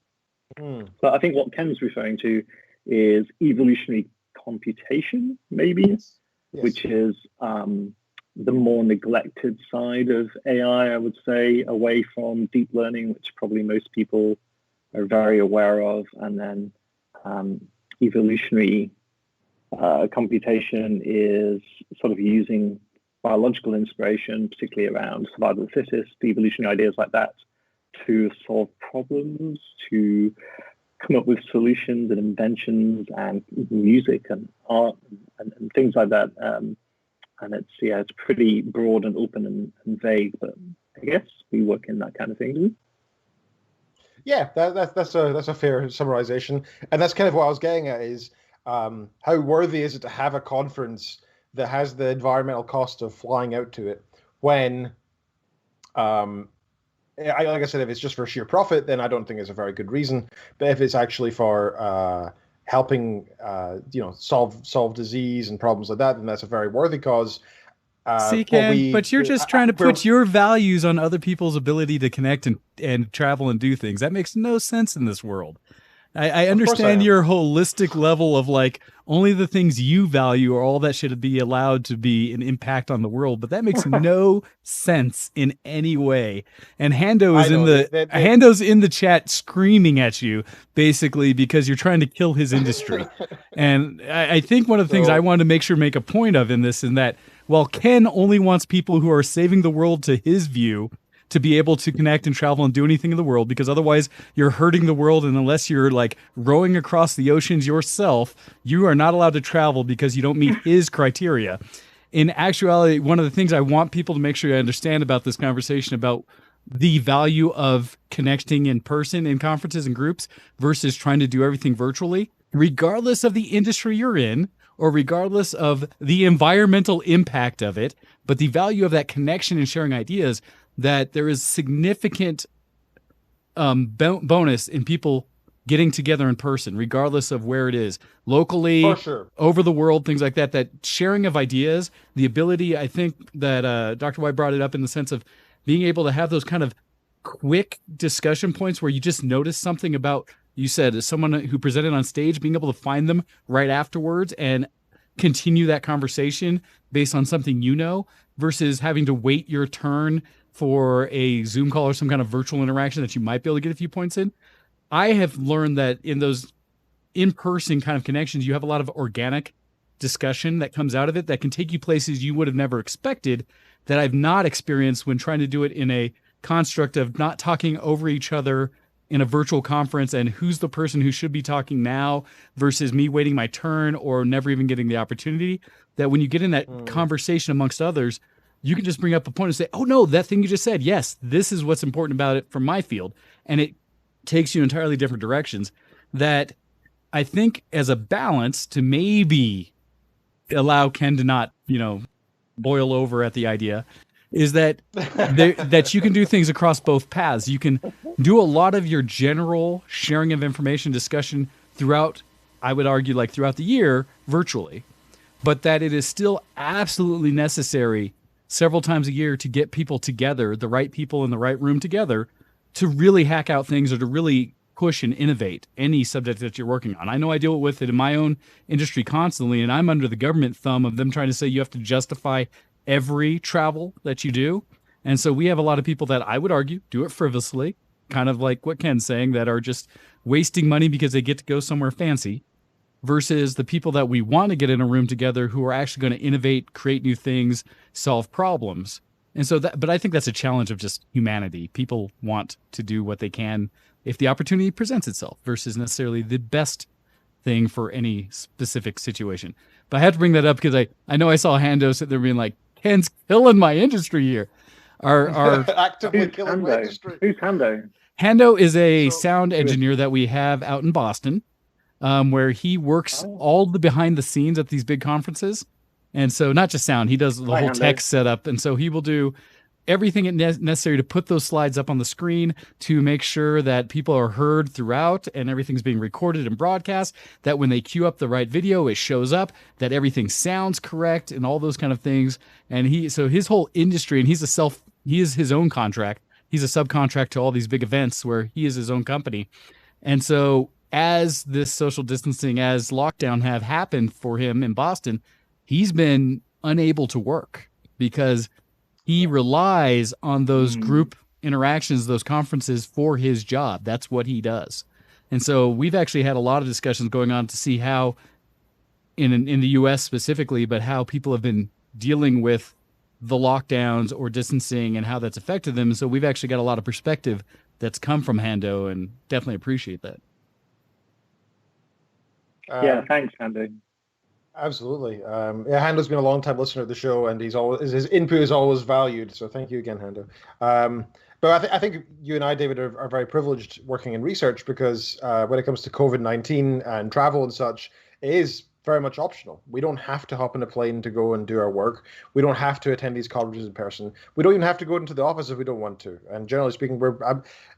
So I think what Ken's referring to is evolutionary computation, maybe, yes. Which is the more neglected side of AI, I would say, away from deep learning, which probably most people are very aware of, and then evolutionary computation is sort of using biological inspiration, particularly around survival of the fittest, evolutionary ideas like that, to solve problems, to come up with solutions and inventions and music and art and things like that. And it's pretty broad and open and vague, but I guess we work in that kind of thing. Yeah, that's a fair summarization, and that's kind of what I was getting at is, how worthy is it to have a conference that has the environmental cost of flying out to it when, like I said, if it's just for sheer profit, then I don't think it's a very good reason. But if it's actually for helping, solve disease and problems like that, then that's a very worthy cause. See, Ken, but you're just trying to put your values on other people's ability to connect and travel and do things. That makes no sense in this world. I understand your holistic level of, like, only the things you value are all that should be allowed to be an impact on the world, but that makes no sense in any way. And Hando is Hando's in the chat screaming at you, basically, because you're trying to kill his industry. And I think one of the things I wanted to make a point of in this, in that, while Ken only wants people who are saving the world to his view to be able to connect and travel and do anything in the world, because otherwise you're hurting the world. And unless you're, like, rowing across the oceans yourself, you are not allowed to travel because you don't meet his criteria. In actuality, one of the things I want people to make sure you understand about this conversation about the value of connecting in person in conferences and groups versus trying to do everything virtually, regardless of the industry you're in, or regardless of the environmental impact of it, but the value of that connection and sharing ideas, that there is significant bonus in people getting together in person, regardless of where it is, locally, For sure. over the world, things like that. That sharing of ideas, the ability, I think that Dr. White brought it up in the sense of being able to have those kind of quick discussion points where you just notice something about, you said, as someone who presented on stage, being able to find them right afterwards and continue that conversation based on something you know, versus having to wait your turn for a Zoom call or some kind of virtual interaction that you might be able to get a few points in. I have learned that in those in-person kind of connections, you have a lot of organic discussion that comes out of it that can take you places you would have never expected, that I've not experienced when trying to do it in a construct of not talking over each other in a virtual conference and who's the person who should be talking now versus me waiting my turn or never even getting the opportunity. That when you get in that conversation amongst others, you can just bring up a point and say, oh no, that thing you just said, yes, this is what's important about it from my field. And it takes you entirely different directions that I think as a balance to maybe allow Ken to not, boil over at the idea, is that that you can do things across both paths. You can do a lot of your general sharing of information discussion throughout, I would argue, like throughout the year virtually, but that it is still absolutely necessary several times a year to get people together, the right people in the right room together, to really hack out things or to really push and innovate any subject that you're working on. I know I deal with it in my own industry constantly, and I'm under the government thumb of them trying to say you have to justify every travel that you do. And so we have a lot of people that I would argue do it frivolously, kind of like what Ken's saying, that are just wasting money because they get to go somewhere fancy, versus the people that we want to get in a room together who are actually going to innovate, create new things, solve problems. And so but I think that's a challenge of just humanity. People want to do what they can if the opportunity presents itself versus necessarily the best thing for any specific situation. But I had to bring that up because I know I saw Hando sit there being like, Ken's killing my industry here. Our actively killing my industry. Who's Hando? Hando is a sound engineer that we have out in Boston, where he works all the behind the scenes at these big conferences. And so not just sound, he does the whole tech setup. And so he will do everything necessary to put those slides up on the screen to make sure that people are heard throughout and everything's being recorded and broadcast, that when they queue up the right video, it shows up, that everything sounds correct and all those kind of things. And so his whole industry, and he is his own contract. He's a subcontract to all these big events where he is his own company. And so as this social distancing, as lockdown have happened for him in Boston, he's been unable to work because he relies on those group interactions, those conferences for his job. That's what he does. And so we've actually had a lot of discussions going on to see how in the US specifically, but how people have been dealing with the lockdowns or distancing and how that's affected them. And so we've actually got a lot of perspective that's come from Hando, and definitely appreciate that. Yeah, thanks, Hando. Absolutely. Hando's been a long time listener of the show, and his input is always valued. So thank you again, Hando. But I think you and I, David, are very privileged working in research because when it comes to COVID-19 and travel and such, it is very much optional. We don't have to hop in a plane to go and do our work. We don't have to attend these conferences in person. We don't even have to go into the office if we don't want to. And generally speaking,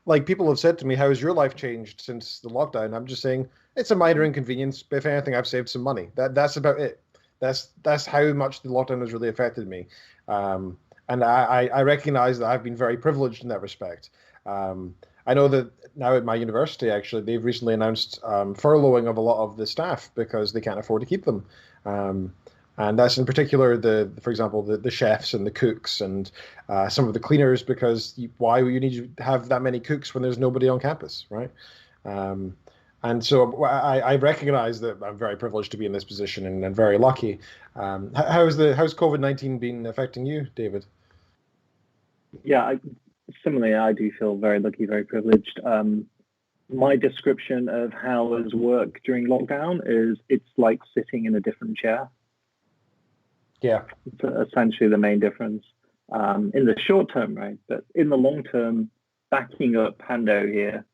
like people have said to me, how has your life changed since the lockdown? I'm just saying it's a minor inconvenience. But if anything, I've saved some money. That's about it. That's how much the lockdown has really affected me. And I recognize that I've been very privileged in that respect. I know that now at my university, actually, they've recently announced furloughing of a lot of the staff because they can't afford to keep them. And that's in particular, for example, the chefs and the cooks and some of the cleaners, because why would you need to have that many cooks when there's nobody on campus, right? And so I recognize that I'm very privileged to be in this position and very lucky. How's COVID-19 been affecting you, David? Yeah, similarly, I do feel very lucky, very privileged. My description of how it's work during lockdown is it's like sitting in a different chair. Yeah. It's essentially the main difference in the short term, right? But in the long term, backing up Hando here,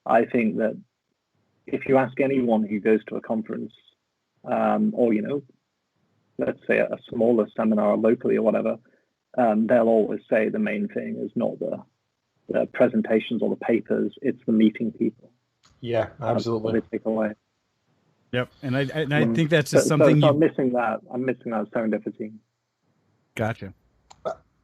I think that if you ask anyone who goes to a conference or, let's say a smaller seminar locally or whatever, they'll always say the main thing is not the presentations or the papers, it's the meeting people. Yeah, absolutely. They take away. Yep, and I think that's just So something I'm missing that. I'm missing that serendipity. Gotcha.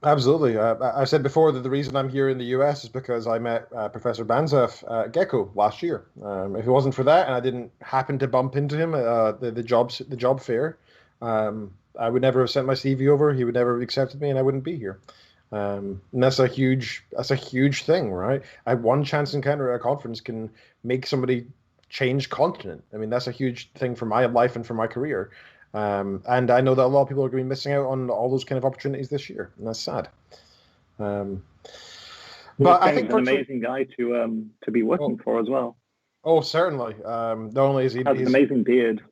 Absolutely. I said before that the reason I'm here in the US is because I met Professor Banzhaf at Gecko last year. If it wasn't for that, and I didn't happen to bump into him at the job fair, I would never have sent my CV over. He would never have accepted me, and I wouldn't be here. And that's a huge thing, right? One chance encounter at a conference can make somebody change continent. I mean, that's a huge thing for my life and for my career. And I know that a lot of people are going to be missing out on all those kind of opportunities this year, and that's sad. But I think an amazing guy to be working for as well. Oh, certainly. Not only is he has an amazing beard.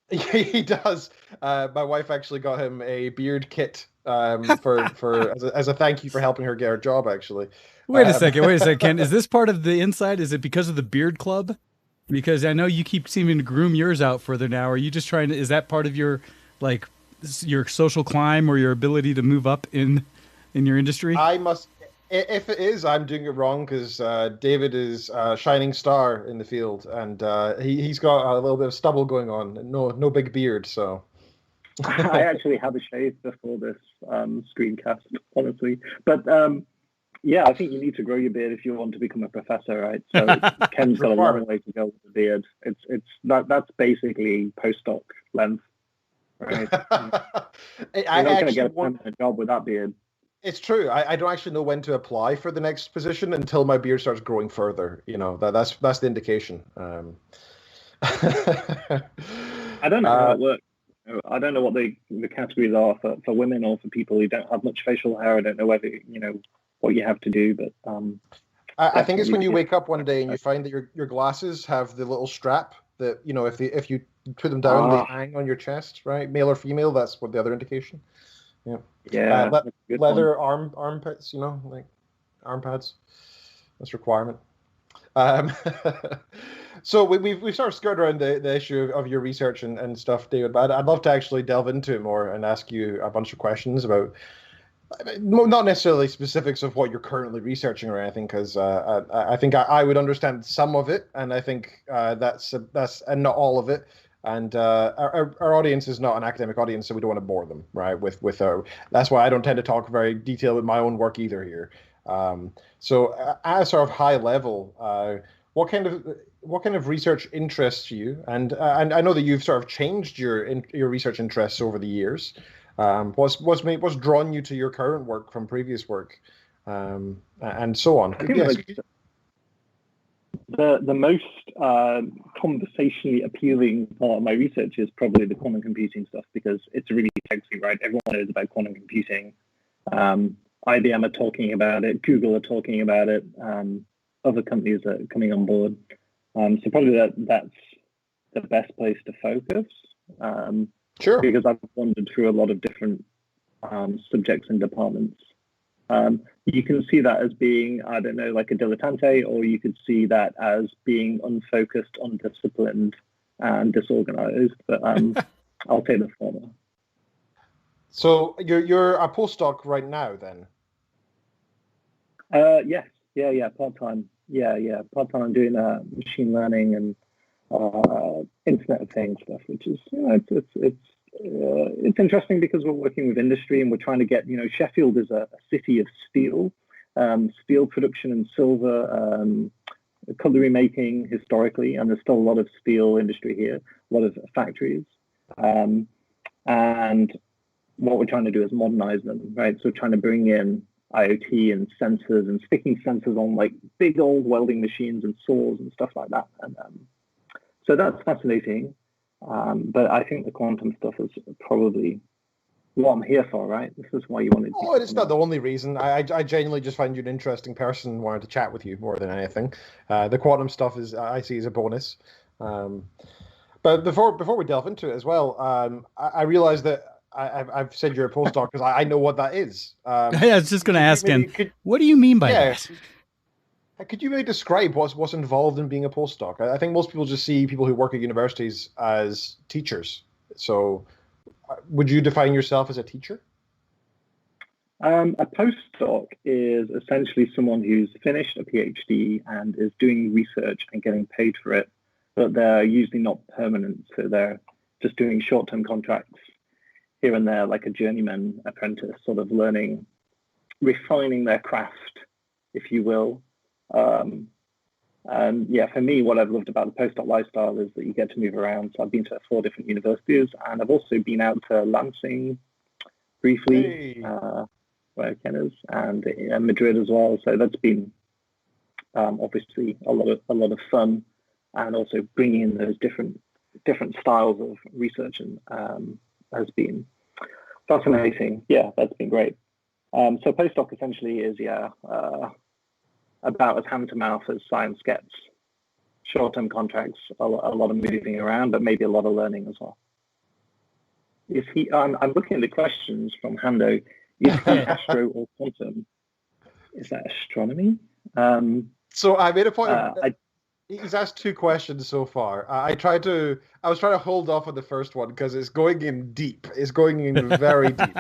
He does. My wife actually got him a beard kit for as a thank you for helping her get her job. Actually, wait a second, Ken. Is this part of the inside? Is it because of the beard club? Because I know you keep seeming to groom yours out further now. Are you just trying to? Is that part of your your social climb or your ability to move up in your industry? I must. If it is, I'm doing it wrong because David is a shining star in the field, and he's got a little bit of stubble going on. No big beard, so. I actually had a shave before this screencast, honestly. But yeah, I think you need to grow your beard if you want to become a professor, right? So Ken's got a long way to go with the beard. That's basically postdoc length, right? You're not going to get a permanent job with that beard. It's true. I don't actually know when to apply for the next position until my beard starts growing further. You know, that's the indication. I don't know how it works. I don't know what the categories are for women or for people who don't have much facial hair. I don't know whether what you have to do, but I think it's when you wake up one day and you find that your glasses have the little strap that if you put them down they hang on your chest, right? Male or female, that's what the other indication. Yeah. Leather armpits, like arm pads. That's a requirement. So we've sort of skirted around the issue of your research and stuff, David, but I'd love to actually delve into it more and ask you a bunch of questions about not necessarily specifics of what you're currently researching or anything, because I think I would understand some of it, and I think that's and not all of it. And our audience is not an academic audience, so we don't want to bore them, right? That's why I don't tend to talk very detailed with my own work either here. So at a sort of high level, what kind of research interests you? And I know that you've sort of changed your research interests over the years. What's drawn you to your current work from previous work, and so on? I think the most conversationally appealing part of my research is probably the quantum computing stuff, because it's really sexy, right? Everyone knows about quantum computing. IBM are talking about it. Google are talking about it. Other companies are coming on board. So probably that's the best place to focus. Sure. Because I've wandered through a lot of different subjects and departments. You can see that as being, I don't know, like a dilettante, or you could see that as being unfocused, undisciplined, and disorganized. But I'll take the former. So you're a postdoc right now, then? Yes. Yeah. Part-time. Yeah. Part-time. I'm doing machine learning and Internet of Things stuff, which is, it's interesting because we're working with industry and we're trying to get, Sheffield is a city of steel production and silver, cutlery making historically, and there's still a lot of steel industry here, a lot of factories. And what we're trying to do is modernize them, right? So trying to bring in IoT and sensors and sticking sensors on like big old welding machines and saws and stuff like that. And so that's fascinating. But I think the quantum stuff is probably what I'm here for, right? This is why you wanted to. Oh, it's not the only reason. I genuinely just find you an interesting person and wanted to chat with you more than anything. The quantum stuff I see as a bonus. But before we delve into it as well, I realize that I've said you're a postdoc because I know what that is. Yeah, I was just going to ask him, what do you mean by that? Could you maybe describe what's involved in being a postdoc? I think most people just see people who work at universities as teachers. So would you define yourself as a teacher? A postdoc is essentially someone who's finished a PhD and is doing research and getting paid for it, but they're usually not permanent. So they're just doing short-term contracts here and there, like a journeyman apprentice, sort of learning, refining their craft, if you will. And yeah, for me, what I've loved about the postdoc lifestyle is that you get to move around. So I've been to 4 different universities, and I've also been out to Lansing briefly. Hey. Where Ken is, and Madrid as well. So that's been obviously a lot of fun, and also bringing in those different styles of research and has been fascinating. Yeah, that's been great. So postdoc essentially is about as hand to mouth as science gets. Short-term contracts, a lot of moving around, but maybe a lot of learning as well. I'm looking at the questions from Hando. Is he astro or quantum? Is that astronomy? So I made a point. He's asked 2 questions so far. I was trying to hold off on the first one because it's going in deep. It's going in very deep.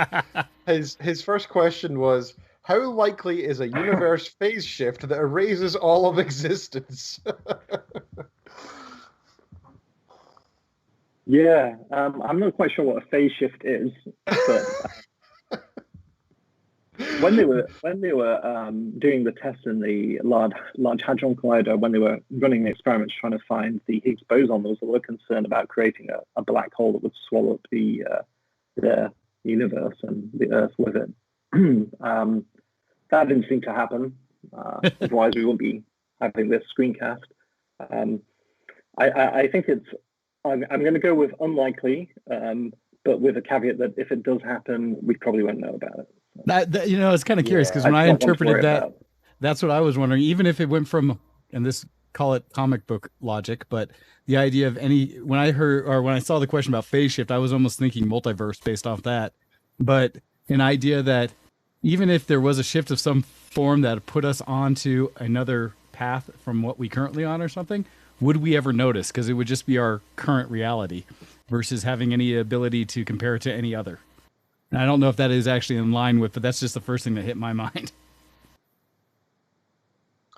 His first question was, how likely is a universe phase shift that erases all of existence? Yeah, I'm not quite sure what a phase shift is, but when they were doing the tests in the Large Hadron Collider, when they were running the experiments trying to find the Higgs boson, there was a lot of concern about creating a black hole that would swallow up the universe and the Earth with it. That didn't seem to happen. Otherwise, we wouldn't be having this screencast. I think I'm going to go with unlikely, but with a caveat that if it does happen, we probably won't know about it. That it's kind of curious because when I interpreted that, that's what I was wondering. Even if it went from, and this call it comic book logic, but the idea of when I saw the question about phase shift, I was almost thinking multiverse based off that. But an idea that even if there was a shift of some form that put us onto another path from what we currently on or something, would we ever notice? Because it would just be our current reality versus having any ability to compare it to any other. And I don't know if that is actually in line with, but that's just the first thing that hit my mind.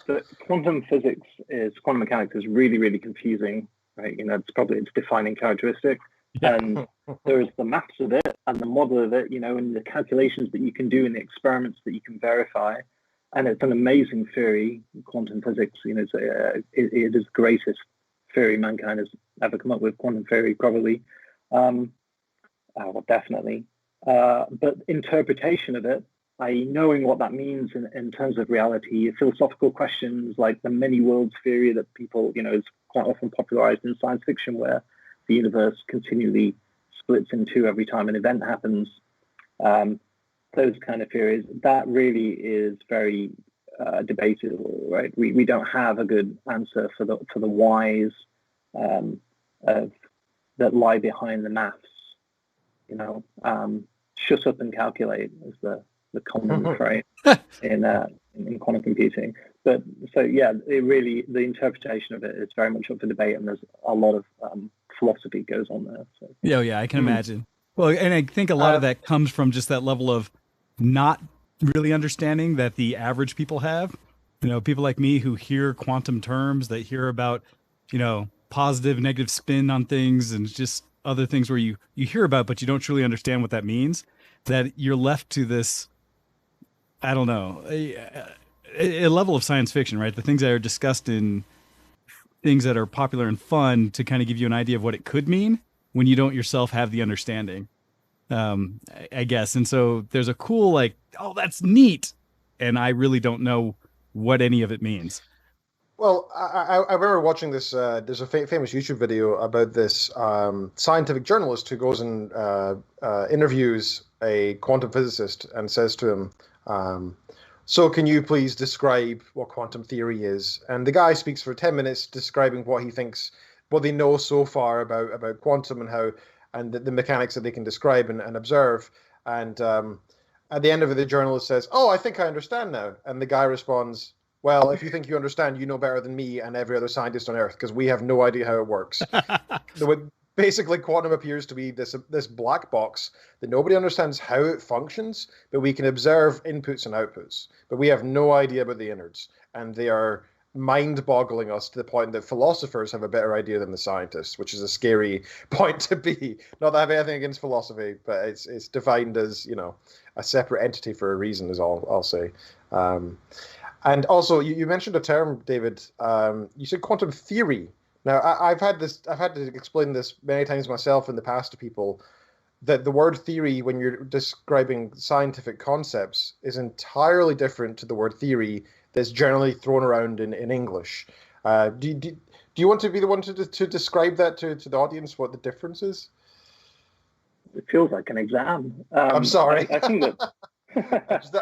So quantum mechanics is really, really confusing, right? It's probably its defining characteristic. Yeah. And there's the maths of it and the model of it, and the calculations that you can do and the experiments that you can verify. And it's an amazing theory, quantum physics. It is the greatest theory mankind has ever come up with, quantum theory, probably. Well, definitely. But interpretation of it, knowing what that means in terms of reality, philosophical questions like the many worlds theory that people, is quite often popularized in science fiction, where the universe continually splits in 2 every time an event happens. Those kind of theories, that really is very debatable, right? We don't have a good answer for the whys that lie behind the maths. Shut up and calculate is the common phrase in quantum computing. But so yeah, the interpretation of it is very much up for debate, and there's a lot of philosophy goes on there. So. Yeah, I can imagine. Well, and I think a lot of that comes from just that level of not really understanding that the average people have. People like me who hear quantum terms, that hear about, positive, negative spin on things, and just other things where you hear about, but you don't truly understand what that means, that you're left to this, I don't know, a level of science fiction, right? The things that are discussed in things that are popular and fun to kind of give you an idea of what it could mean when you don't yourself have the understanding, I guess. And so there's a cool, oh, that's neat. And I really don't know what any of it means. Well, I remember watching this. There's a famous YouTube video about this scientific journalist who goes and interviews a quantum physicist and says to him, so can you please describe what quantum theory is? And the guy speaks for 10 minutes describing what he thinks, what they know so far about quantum and how, and the mechanics that they can describe and observe. And at the end of it, the journalist says, oh, I think I understand now. And the guy responds, well, if you think you understand, you know better than me and every other scientist on Earth, because we have no idea how it works. basically quantum appears to be this black box that nobody understands how it functions, but we can observe inputs and outputs, but we have no idea about the innards, and they are mind-boggling us to the point that philosophers have a better idea than the scientists, which is a scary point to be. Not that I have anything against philosophy, but it's defined as, you know, a separate entity for a reason, is all I'll say. And also, you mentioned a term, David. You said quantum theory. Now, I've had to explain this many times myself in the past to people, that the word theory, when you're describing scientific concepts, is entirely different to the word theory that's generally thrown around in English. Do you want to be the one to describe that to the audience, what the difference is? It feels like an exam. I'm sorry. I think that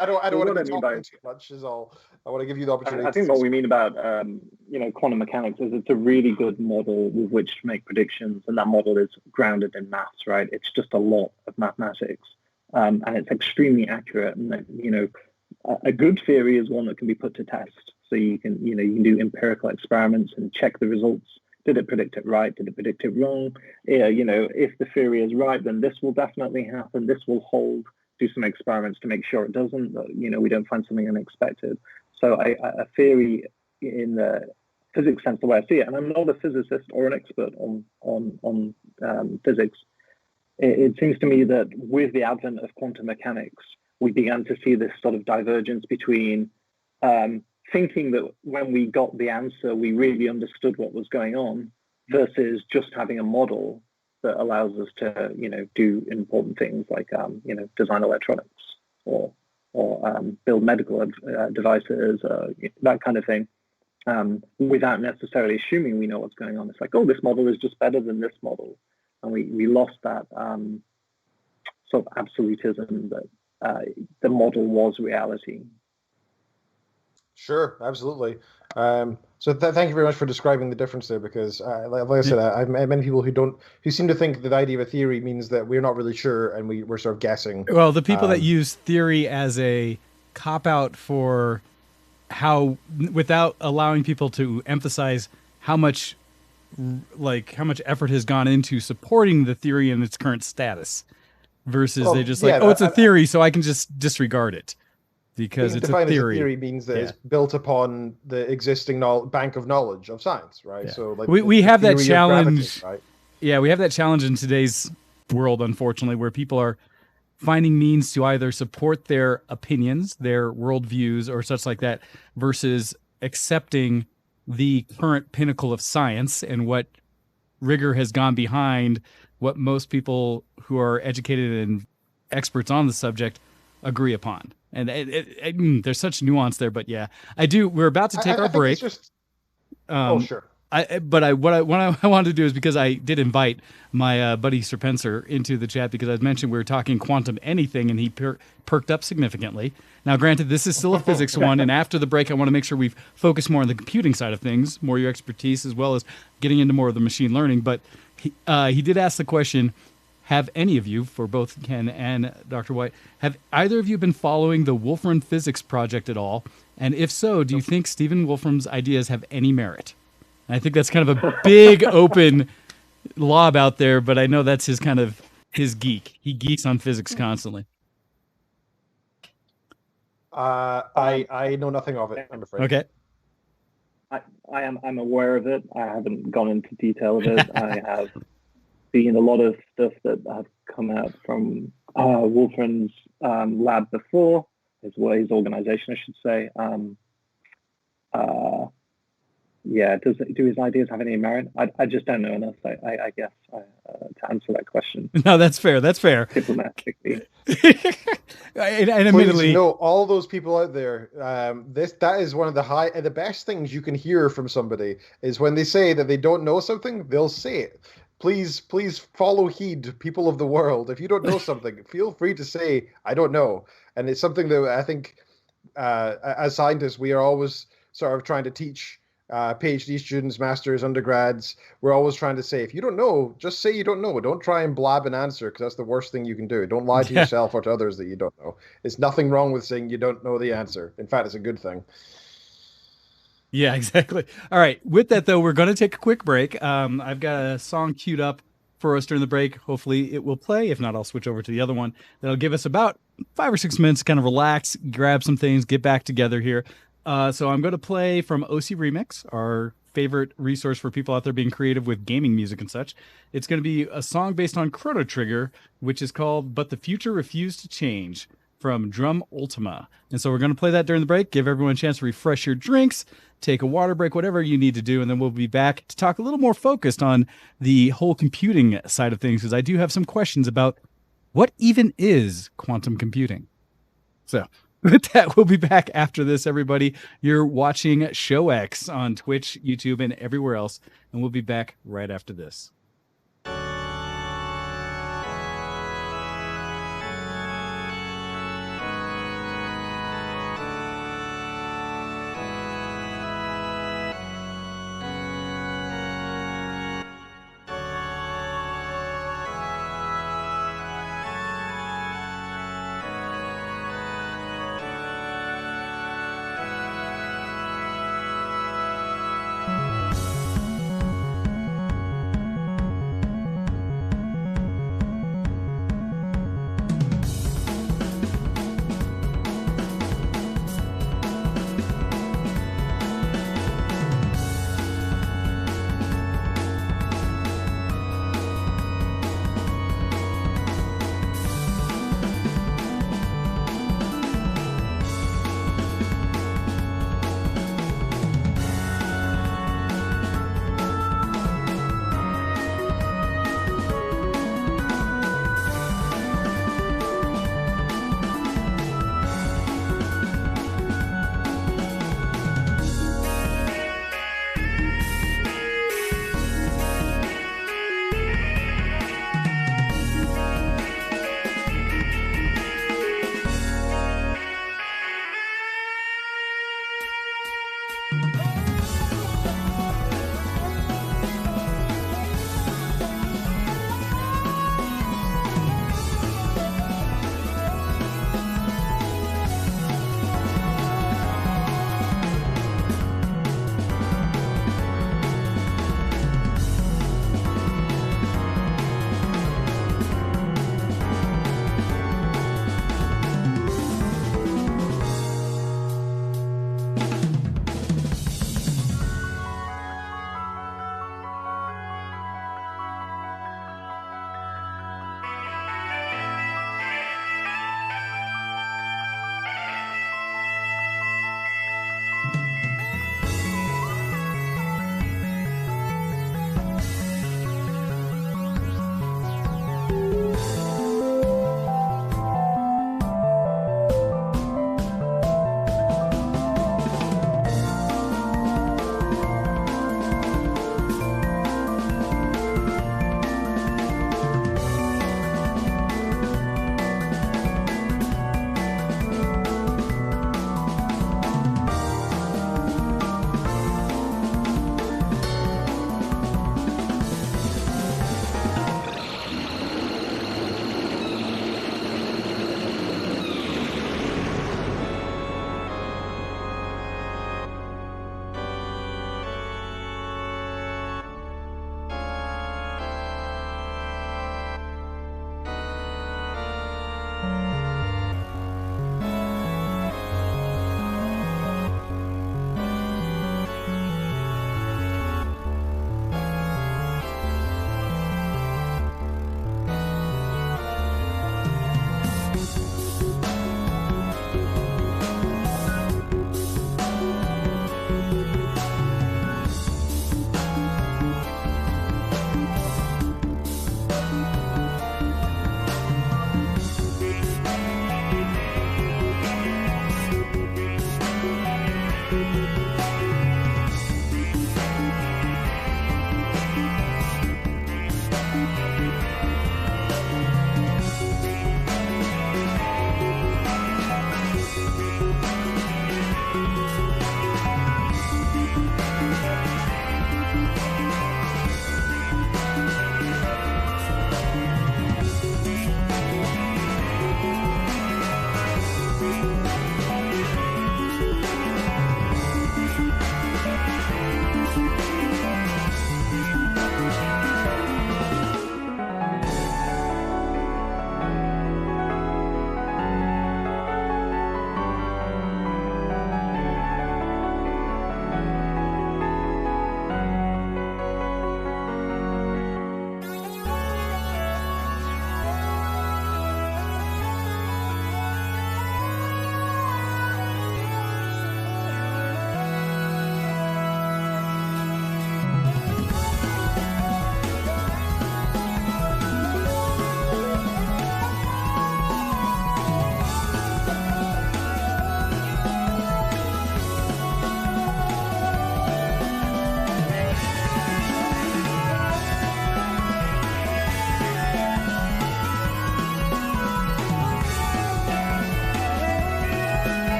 I don't want to be talking too much. Is all. I want to give you the opportunity. I think what we mean about quantum mechanics is it's a really good model with which to make predictions, and that model is grounded in maths, right? It's just a lot of mathematics, and it's extremely accurate. And you know, a good theory is one that can be put to test. So you can do empirical experiments and check the results. Did it predict it right? Did it predict it wrong? Yeah, you know, if the theory is right, then this will definitely happen. This will hold. Do some experiments to make sure it doesn't. You know, we don't find something unexpected. So a theory in the physics sense, the way I see it, and I'm not a physicist or an expert on physics, it seems to me that with the advent of quantum mechanics, we began to see this sort of divergence between thinking that when we got the answer, we really understood what was going on, versus just having a model that allows us to, you know, do important things like, you know, design electronics or build medical devices, that kind of thing, without necessarily assuming we know what's going on. It's like, oh, this model is just better than this model. And we lost that sort of absolutism that the model was reality. Sure, absolutely. So thank you very much for describing the difference there, because like I said, I've met many people who seem to think that the idea of a theory means that we're not really sure and we're sort of guessing. Well, the people that use theory as a cop-out for how, without allowing people to emphasize how much effort has gone into supporting the theory in its current status, versus they just it's a theory, so I can just disregard it. Because it's a theory. As a theory means that it's built upon the existing bank of knowledge of science, right? Yeah. So like we have that challenge. Gravity, right? Yeah, we have that challenge in today's world, unfortunately, where people are finding means to either support their opinions, their worldviews, or such like that, versus accepting the current pinnacle of science and what rigor has gone behind what most people who are educated and experts on the subject agree upon. And there's such nuance there, but yeah, we're about to take our break. Sure. What I wanted to do is, because I did invite my buddy Sir Pencer into the chat, because I mentioned we were talking quantum anything, and he perked up significantly. Now, granted, this is still a physics one, and after the break, I want to make sure we focus more on the computing side of things, more your expertise, as well as getting into more of the machine learning. But he did ask the question, have any of you, for both Ken and Dr. White, have either of you been following the Wolfram Physics Project at all? And if so, do you think Stephen Wolfram's ideas have any merit? And I think that's kind of a big open lob out there, but I know that's his geek. He geeks on physics constantly. I know nothing of it, I'm afraid. Okay. I'm aware of it. I haven't gone into detail of it. I have seen a lot of stuff that have come out from Wolfram's lab before, his organization, I should say. Do his ideas have any merit? I just don't know enough, I guess, to answer that question. No, that's fair. That's fair. Diplomatically. and admittedly, please know, all those people out there, that is one of the best things you can hear from somebody, is when they say that they don't know something, they'll say it. Please follow heed, people of the world. If you don't know something, feel free to say, I don't know. And it's something that I think, as scientists, we are always sort of trying to teach PhD students, masters, undergrads. We're always trying to say, if you don't know, just say you don't know. Don't try and blab an answer, because that's the worst thing you can do. Don't lie to yourself or to others that you don't know. There's nothing wrong with saying you don't know the answer. In fact, it's a good thing. Yeah, exactly. All right. With that, though, we're going to take a quick break. I've got a song queued up for us during the break. Hopefully it will play. If not, I'll switch over to the other one. That'll give us about 5 or 6 minutes to kind of relax, grab some things, get back together here. So I'm going to play from OC Remix, our favorite resource for people out there being creative with gaming music and such. It's going to be a song based on Chrono Trigger, which is called But the Future Refused to Change from Drum Ultima. And so we're going to play that during the break, give everyone a chance to refresh your drinks, take a water break, whatever you need to do, and then we'll be back to talk a little more focused on the whole computing side of things, because I do have some questions about what even is quantum computing. So with that, we'll be back after this, everybody. You're watching Show X on Twitch, YouTube, and everywhere else, and we'll be back right after this.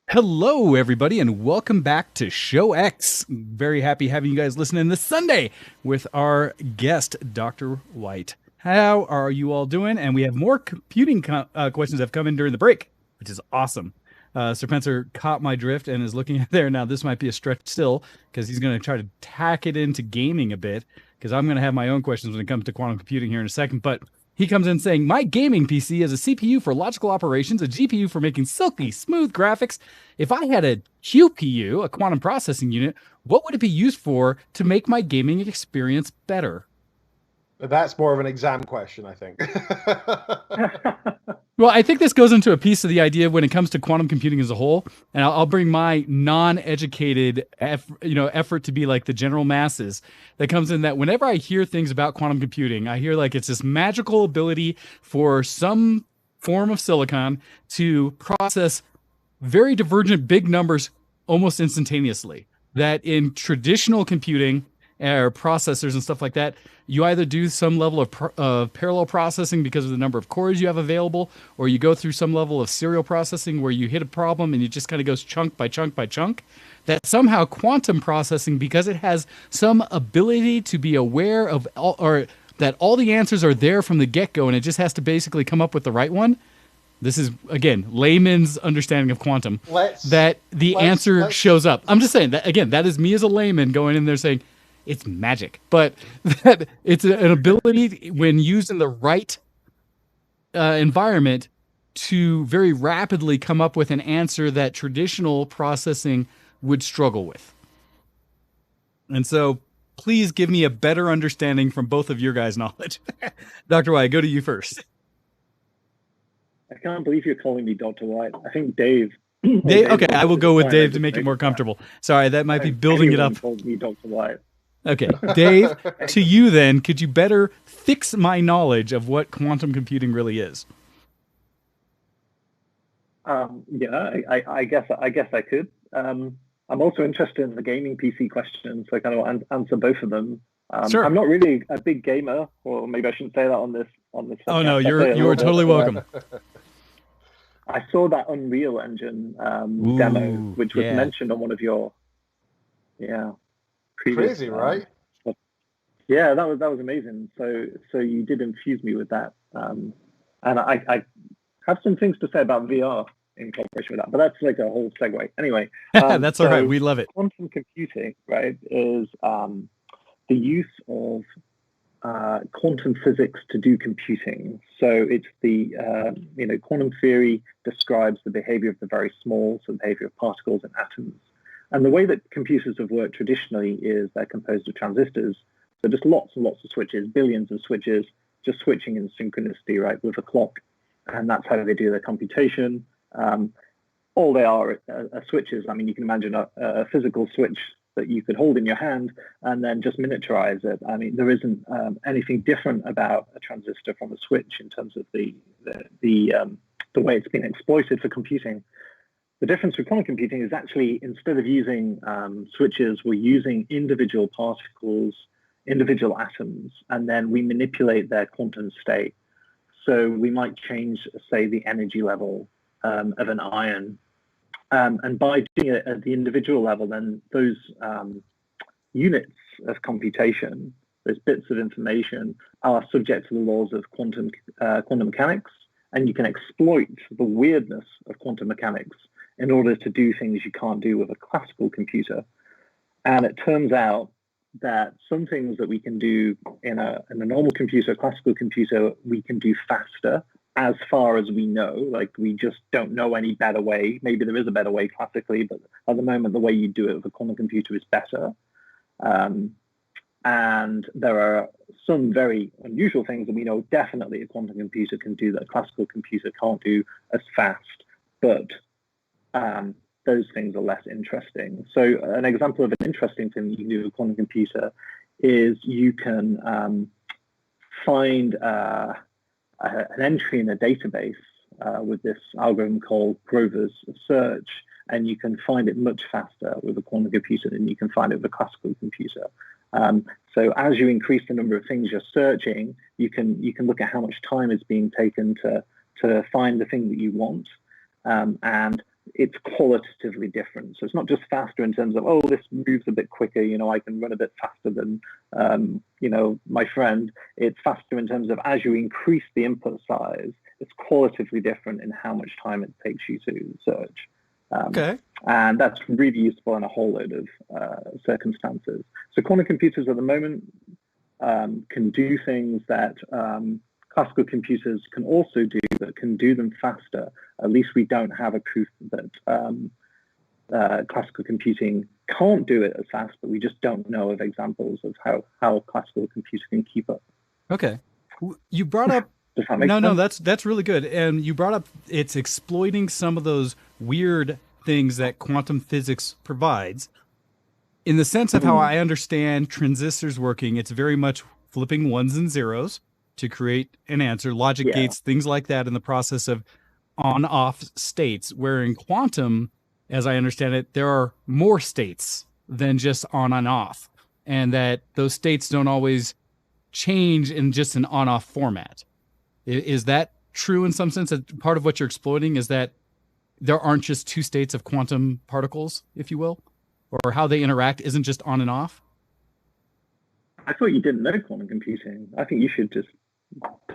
Hello, everybody, and welcome back to Show X. Very happy having you guys listening this Sunday with our guest, Dr. White. How are you all doing? And we have more computing questions that have come in during the break, which is awesome. Sir Pencer caught my drift and is looking at there. Now, this might be a stretch still because he's going to try to tack it into gaming a bit because I'm going to have my own questions when it comes to quantum computing here in a second. But he comes in saying, my gaming PC has a CPU for logical operations, a GPU for making silky, smooth graphics. If I had a QPU, a quantum processing unit, what would it be used for to make my gaming experience better? That's more of an exam question, I think. Well, I think this goes into a piece of the idea when it comes to quantum computing as a whole, and I'll bring my non-educated effort to be like the general masses that comes in that whenever I hear things about quantum computing, I hear like it's this magical ability for some form of silicon to process very divergent big numbers almost instantaneously. That in traditional computing or processors and stuff like that, you either do some level of parallel processing because of the number of cores you have available, or you go through some level of serial processing where you hit a problem and it just kind of goes chunk by chunk by chunk. That somehow quantum processing, because it has some ability to be aware of or that all the answers are there from the get-go and it just has to basically come up with the right one. This is, again, layman's understanding of quantum. That the answer shows up. I'm just saying that, again, that is me as a layman going in there saying, it's magic, but that it's an ability when used in the right environment to very rapidly come up with an answer that traditional processing would struggle with. And so please give me a better understanding from both of your guys' knowledge. Dr. White, go to you first. I can't believe you're calling me Dr. White. I think Dave. Dave, okay, I will go with Dave to make it more comfortable. Sorry, that might be building it up. Called me Dr. White. Okay, Dave, to you then, could you better fix my knowledge of what quantum computing really is? Yeah, I guess I could. I'm also interested in the gaming PC questions, so I kind of answer both of them. Sure. I'm not really a big gamer, or maybe I shouldn't say that on this. Oh no, you are totally welcome. I saw that Unreal Engine demo, which was mentioned on one of your Crazy, right? Yeah, that was amazing. So you did infuse me with that, and I have some things to say about VR in cooperation with that, but that's like a whole segue. Anyway, that's all right. We love it. Quantum computing, right, is the use of quantum physics to do computing. So it's the quantum theory describes the behavior of the very small, so the behavior of particles and atoms. And the way that computers have worked traditionally is they're composed of transistors. So just lots and lots of switches, billions of switches, just switching in synchronicity, right, with a clock. And that's how they do their computation. All they are switches. I mean, you can imagine a physical switch that you could hold in your hand and then just miniaturize it. I mean, there isn't anything different about a transistor from a switch in terms of the way it's been exploited for computing. The difference with quantum computing is actually, instead of using switches, we're using individual particles, individual atoms, and then we manipulate their quantum state. So we might change, say, the energy level of an ion. And by doing it at the individual level, then those units of computation, those bits of information, are subject to the laws of quantum mechanics, and you can exploit the weirdness of quantum mechanics in order to do things you can't do with a classical computer. And it turns out that some things that we can do in a normal computer, a classical computer, we can do faster, as far as we know. Like, we just don't know any better way. Maybe there is a better way classically, but at the moment, the way you do it with a quantum computer is better. And there are some very unusual things that we know definitely a quantum computer can do that a classical computer can't do as fast. But those things are less interesting. So an example of an interesting thing you can do with a quantum computer is you can find an entry in a database with this algorithm called Grover's search, and you can find it much faster with a quantum computer than you can find it with a classical computer. So as you increase the number of things you're searching, you can look at how much time is being taken to find the thing that you want, and it's qualitatively different. So it's not just faster in terms of, oh, this moves a bit quicker, I can run a bit faster than my friend. It's faster in terms of, as you increase the input size, it's qualitatively different in how much time it takes you to search. Okay. And that's really useful in a whole load of circumstances. So quantum computers at the moment can do things that classical computers can also do, but can do them faster. At least we don't have a proof that classical computing can't do it as fast, but we just don't know of examples of how classical computer can keep up. Okay. You brought up No, that's really good. And you brought up it's exploiting some of those weird things that quantum physics provides. In the sense of how I understand transistors working, it's very much flipping ones and zeros to create an answer, logic gates, things like that in the process of on-off states, where in quantum, as I understand it, there are more states than just on and off, and that those states don't always change in just an on-off format. Is that true in some sense? That part of what you're exploiting is that there aren't just two states of quantum particles, if you will, or how they interact isn't just on and off? I thought you didn't know quantum computing. I think you should just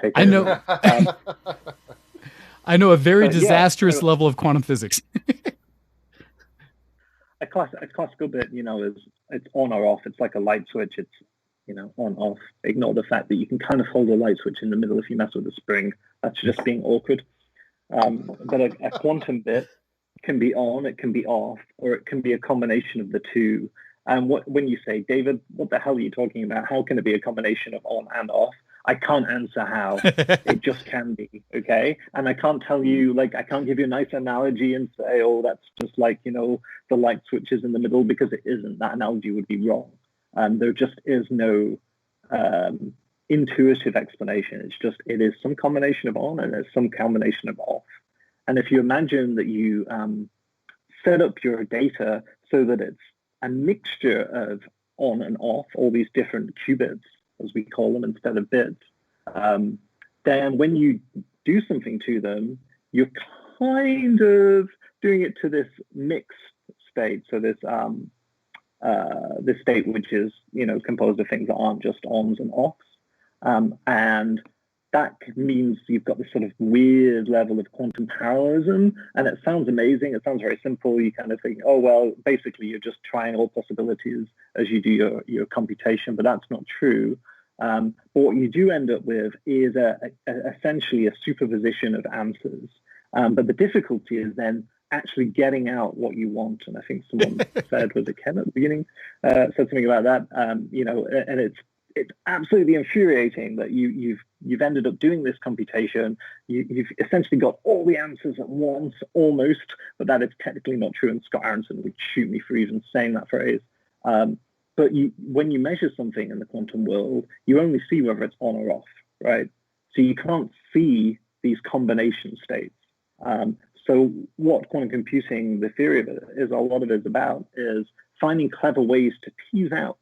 take it. I know. I know a very disastrous level of quantum physics. A classical bit, is it's on or off. It's like a light switch. It's on off. Ignore the fact that you can kind of hold a light switch in the middle if you mess with the spring. That's just being awkward. But a quantum bit can be on, it can be off, or it can be a combination of the two. And when you say, David, what the hell are you talking about? How can it be a combination of on and off? I can't answer how. It just can be, okay? And I can't tell you, I can't give you a nice analogy and say, oh, that's just the light switches in the middle, because it isn't. That analogy would be wrong. There just is no intuitive explanation. It's just, it is some combination of on and there's some combination of off. And if you imagine that you set up your data so that it's a mixture of on and off, all these different qubits, as we call them, instead of bits, then when you do something to them, you're kind of doing it to this mixed state. So this state which is composed of things that aren't just ons and offs, and that means you've got this sort of weird level of quantum parallelism, and it sounds amazing. It sounds very simple. You kind of think, oh well, basically you're just trying all possibilities as you do your computation, but that's not true. But what you do end up with is essentially a superposition of answers. But the difficulty is then actually getting out what you want. And I think someone said, was it Ken at the beginning, said something about that. And it's absolutely infuriating that you've ended up doing this computation. You've essentially got all the answers at once, almost, but that is technically not true. And Scott Aronson would shoot me for even saying that phrase. But when you measure something in the quantum world, you only see whether it's on or off, right? So you can't see these combination states. So what quantum computing, the theory of it is, a lot of it is about, is finding clever ways to tease out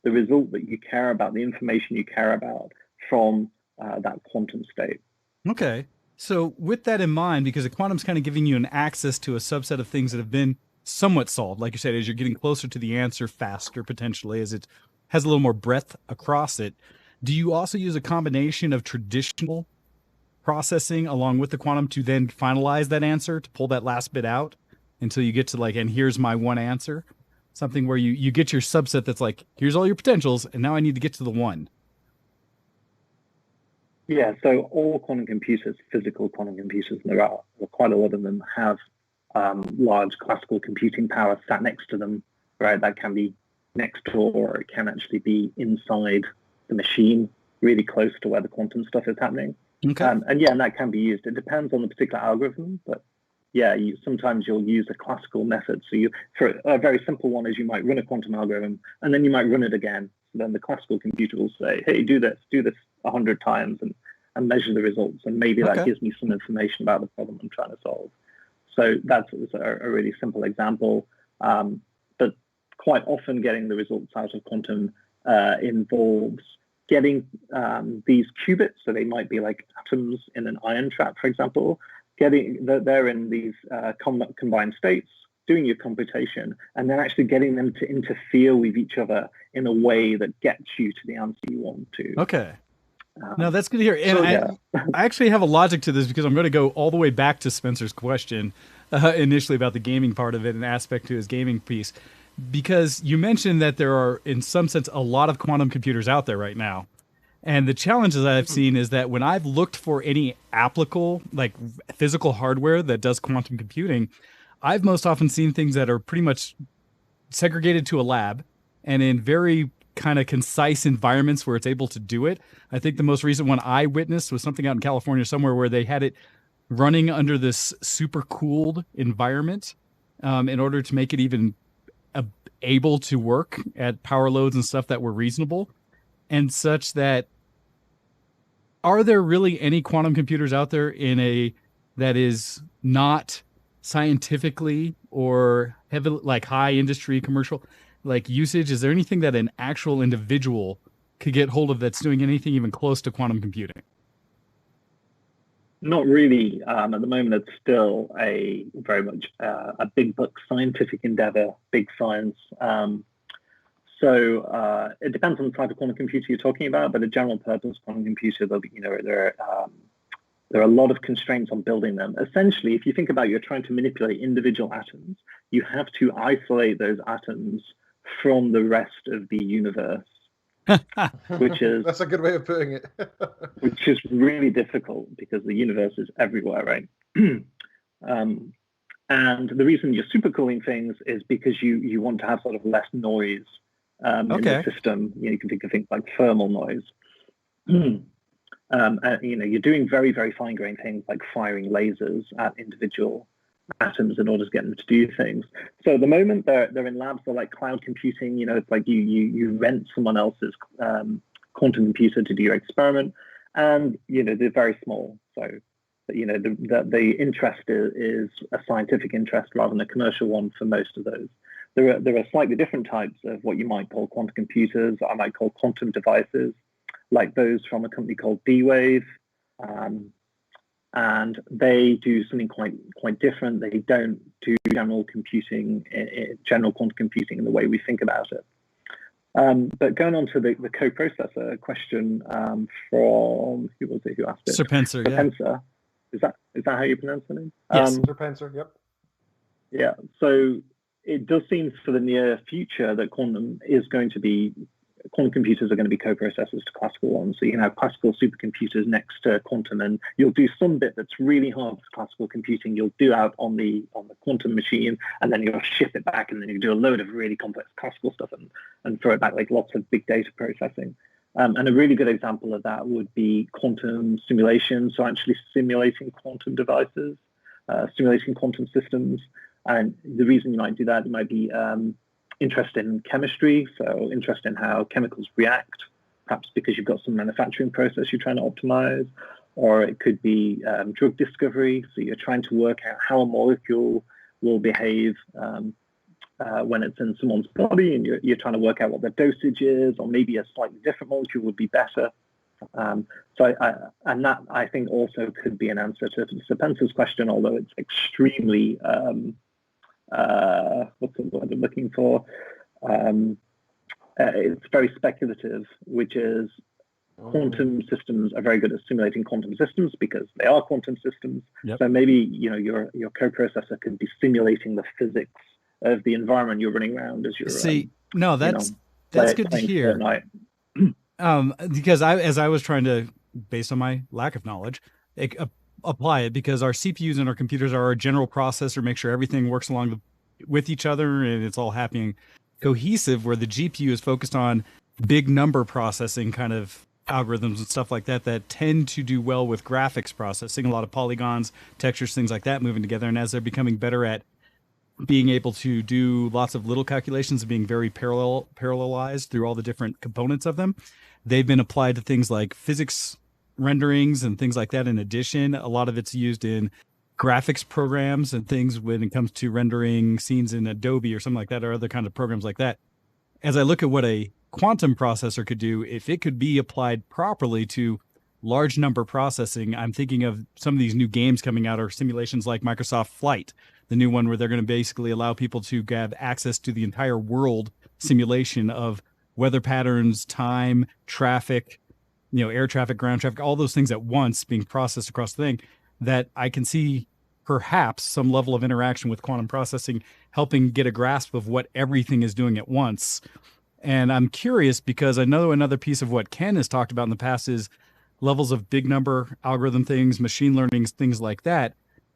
the result that you care about, the information you care about from that quantum state. Okay. So with that in mind, because the quantum's kind of giving you an access to a subset of things that have been somewhat solved, like you said, as you're getting closer to the answer faster, potentially, as it has a little more breadth across it, do you also use a combination of traditional processing along with the quantum to then finalize that answer, to pull that last bit out until you get to and here's my one answer? Something where you get your subset that's here's all your potentials, and now I need to get to the one. Yeah, so all quantum computers, physical quantum computers, and there are quite a lot of them, have large classical computing power sat next to them, right? That can be next door, or it can actually be inside the machine, really close to where the quantum stuff is happening. Okay. And that can be used. It depends on the particular algorithm, but yeah, sometimes you'll use a classical method. So for a very simple one is you might run a quantum algorithm and then you might run it again. then the classical computer will say, hey, do this 100 times and measure the results. And maybe that gives me some information about the problem I'm trying to solve. So that's a really simple example. But quite often getting the results out of quantum involves getting these qubits, so they might be like atoms in an ion trap, for example, they're in these combined states, doing your computation, and then actually getting them to interfere with each other in a way that gets you to the answer you want to. Okay. No, that's good to hear. And I actually have a logic to this, because I'm going to go all the way back to Spencer's question initially about the gaming part of it, an aspect to his gaming piece, because you mentioned that there are, in some sense, a lot of quantum computers out there right now. And the challenges I've seen is that when I've looked for any applicable, like physical hardware that does quantum computing, I've most often seen things that are pretty much segregated to a lab and in very kind of concise environments where it's able to do it. I think the most recent one I witnessed was something out in California somewhere where they had it running under this super cooled environment in order to make it even able to work at power loads and stuff that were reasonable, and such that, are there really any quantum computers out there that is not scientifically or heavy, like high industry commercial like usage? Is there anything that an actual individual could get hold of that's doing anything even close to quantum computing? Not really. At the moment, it's still a very much a big book scientific endeavor, big science. So it depends on the type of quantum computer you're talking about, but a general purpose quantum computer, there are a lot of constraints on building them. Essentially, if you think about you're trying to manipulate individual atoms, you have to isolate those atoms from the rest of the universe, which is... That's a good way of putting it. Which is really difficult because the universe is everywhere, right? And the reason you're supercooling things is because you want to have sort of less noise in the system. You can think of things like thermal noise. You're doing very, very fine-grained things like firing lasers at individual atoms in order to get them to do things. So at the moment, they're in labs. They're like cloud computing. It's like you rent someone else's quantum computer to do your experiment, and they're very small. So the interest is a scientific interest rather than a commercial one for most of those. There are slightly different types of what you might call quantum computers, I might call quantum devices, like those from a company called D-Wave, and they do something quite different. They don't do general computing, general quantum computing in the way we think about it. But going on to the coprocessor question from who was it who asked it? Serpenser, Serpenser. Yeah. Is that how you pronounce the name? Yes, Serpenser. Yep. Yeah. So it does seem for the near future that quantum computers are going to be coprocessors to classical ones. So you can have classical supercomputers next to quantum, and you'll do some bit that's really hard for classical computing. You'll do out on the quantum machine, and then you'll ship it back, and then you do a load of really complex classical stuff and throw it back, like lots of big data processing. And a really good example of that would be quantum simulation. So actually simulating quantum devices, simulating quantum systems. And the reason you might do that, you might be interested in chemistry, so interested in how chemicals react, perhaps because you've got some manufacturing process you're trying to optimize, or it could be drug discovery, so you're trying to work out how a molecule will behave when it's in someone's body, and you're trying to work out what the dosage is, or maybe a slightly different molecule would be better. That I think also could be an answer to Serpenser's question, although it's extremely what's the word I'm looking for? It's very speculative, which is quantum systems are very good at simulating quantum systems because they are quantum systems. Yep. So maybe your coprocessor could be simulating the physics of the environment you're running around as you're that's good to hear. Because as I was trying to, based on my lack of knowledge, apply it, because our CPUs and our computers are our general processor, make sure everything works along with each other and it's all happening cohesive, where the GPU is focused on big number processing kind of algorithms and stuff like that tend to do well with graphics processing, a lot of polygons, textures, things like that moving together. And as they're becoming better at being able to do lots of little calculations and being very parallelized through all the different components of them. They've been applied to things like physics renderings and things like that. In addition, a lot of it's used in graphics programs and things when it comes to rendering scenes in Adobe or something like that, or other kind of programs like that. As I look at what a quantum processor could do, if it could be applied properly to large number processing, I'm thinking of some of these new games coming out or simulations like Microsoft Flight, the new one where they're going to basically allow people to have access to the entire world simulation of weather patterns, time, traffic, air traffic, ground traffic, all those things at once being processed across the thing, that I can see perhaps some level of interaction with quantum processing helping get a grasp of what everything is doing at once. And I'm curious because I know another piece of what Ken has talked about in the past is levels of big number algorithm things, machine learning, things like that.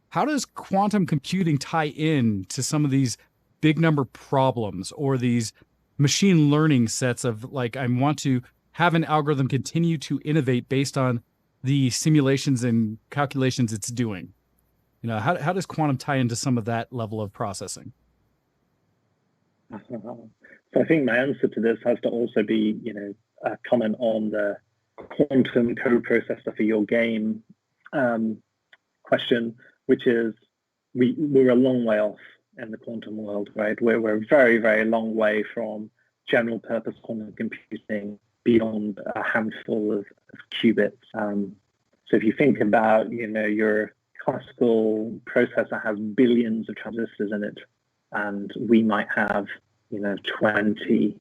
How does quantum computing tie in to some of these big number problems or these machine learning sets of like, I want to have an algorithm continue to innovate based on the simulations and calculations it's doing? How does quantum tie into some of that level of processing? So I think my answer to this has to also be, a comment on the quantum co-processor for your game question, which is we're a long way off in the quantum world, right? We're a very, very long way from general purpose quantum computing beyond a handful of qubits. So if you think about, your classical processor has billions of transistors in it, and we might have, 20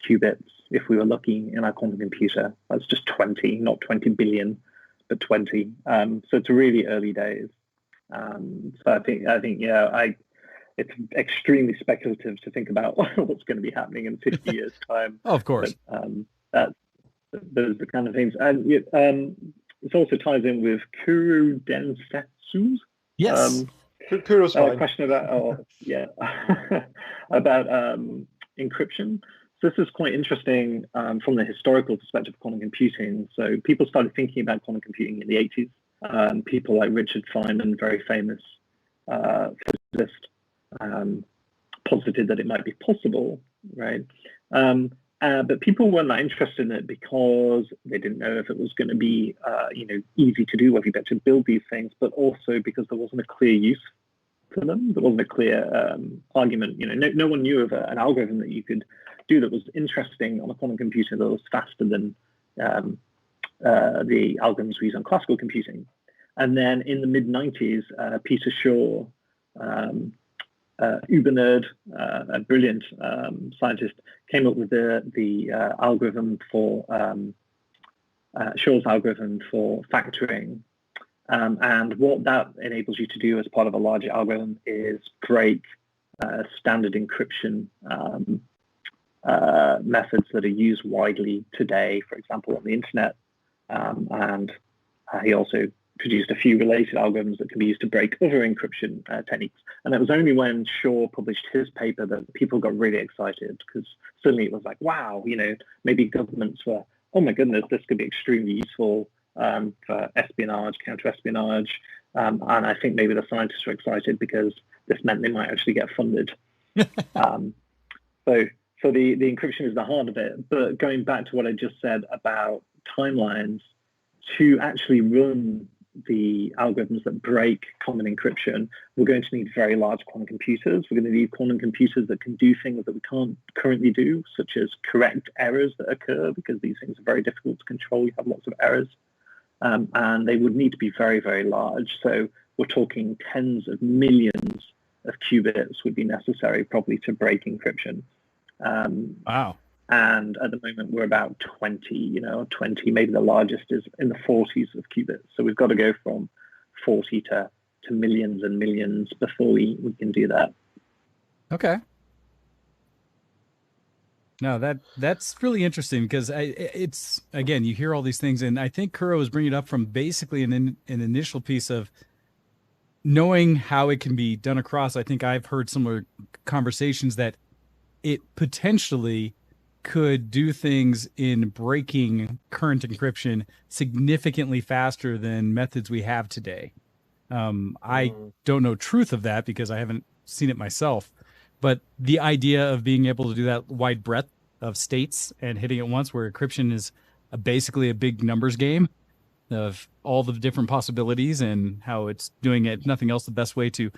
qubits if we were lucky in our quantum computer. That's just 20, not 20 billion, but 20. So it's really early days. So I think, it's extremely speculative to think about what's going to be happening in 50 years' time. Oh, of course. But, those are the kind of things. And it also ties in with Kuru Densetsu's Kuro's fine. question about, about encryption. So this is quite interesting from the historical perspective of quantum computing. So people started thinking about quantum computing in the 80s. People like Richard Feynman, very famous physicist, posited that it might be possible, right? But people weren't that interested in it because they didn't know if it was going to be, easy to do, whether you better build these things, but also because there wasn't a clear use for them. There wasn't a clear argument. No one knew of an algorithm that you could do that was interesting on a quantum computer that was faster than the algorithms we use on classical computing. And then in the mid-90s, Peter Shaw, uber nerd, a brilliant scientist, came up with the algorithm for Shaw's algorithm for factoring. And what that enables you to do as part of a larger algorithm is break standard encryption methods that are used widely today, for example, on the internet. And he also produced a few related algorithms that can be used to break other encryption techniques. And it was only when Shaw published his paper that people got really excited, because suddenly it was like, wow, maybe governments were, oh my goodness, this could be extremely useful for espionage, counter-espionage. And I think maybe the scientists were excited because this meant they might actually get funded. So the encryption is the heart of it. But going back to what I just said about timelines, to actually run the algorithms that break common encryption, we're going to need very large quantum computers. We're going to need quantum computers that can do things that we can't currently do, such as correct errors that occur, because these things are very difficult to control. You have lots of errors. And they would need to be very, very large. So we're talking tens of millions of qubits would be necessary probably to break encryption. Wow. And at the moment, we're about 20, 20, maybe the largest is in the 40s of qubits. So we've got to go from 40 to millions and millions before we can do that. Okay. No, that's really interesting because it's, again, you hear all these things, and I think Kuro is bringing it up from basically an initial piece of knowing how it can be done across. I think I've heard similar conversations that it potentially could do things in breaking current encryption significantly faster than methods we have today. I don't know truth of that because I haven't seen it myself. But the idea of being able to do that wide breadth of states and hitting it once, where encryption is basically a big numbers game of all the different possibilities and how it's doing it, nothing else, the best way to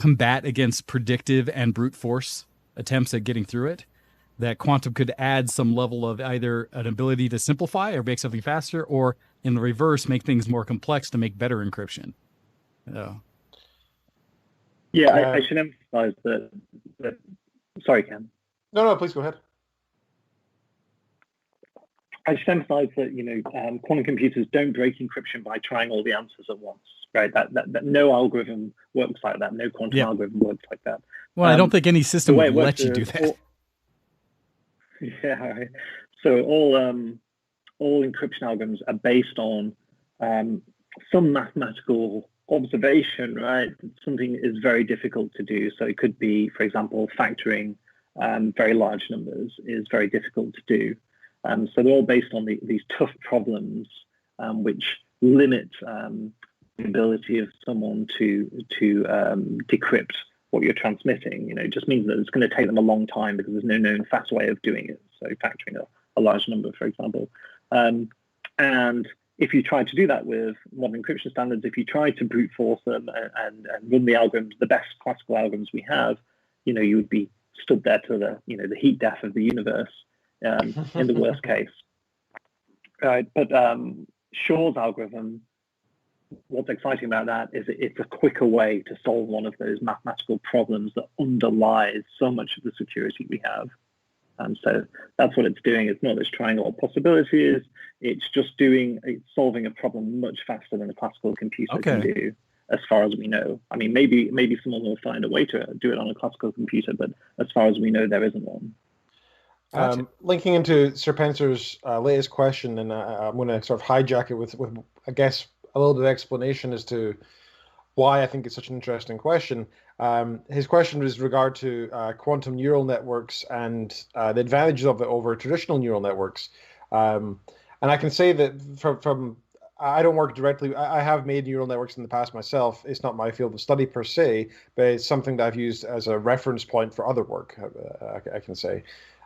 combat against predictive and brute force attempts at getting through it, that quantum could add some level of either an ability to simplify or make something faster, or in the reverse, make things more complex to make better encryption. Yeah, I should emphasize that. Sorry, Ken. No, please go ahead. I should emphasize that quantum computers don't break encryption by trying all the answers at once, right? That no algorithm works like that. No quantum algorithm works like that. Well, I don't think any system would let you do that. Right. So all encryption algorithms are based on some mathematical observation, right? Something is very difficult to do. So it could be, for example, factoring very large numbers is very difficult to do. So they're all based on these tough problems, which limit the ability of someone to decrypt what you're transmitting. It just means that it's going to take them a long time because there's no known fast way of doing it. So factoring a large number, for example. And if you try to do that with modern encryption standards, if you try to brute force them and run the algorithms, the best classical algorithms we have, you would be stood there to the heat death of the universe in the worst case. Right. But Shor's algorithm, what's exciting about that is it's a quicker way to solve one of those mathematical problems that underlies so much of the security we have. So that's what it's doing. It's not just trying all possibilities. It's just solving a problem much faster than a classical computer can do, as far as we know. I mean, maybe someone will find a way to do it on a classical computer, but as far as we know, there isn't one. Linking into Sir Pencer's latest question, and I'm going to sort of hijack it with I guess a little bit of explanation as to why I think it's such an interesting question. His question was regard to quantum neural networks and the advantages of it over traditional neural networks. And I can say that from I don't work directly. I have made neural networks in the past myself. It's not my field of study per se, but it's something that I've used as a reference point for other work, I can say.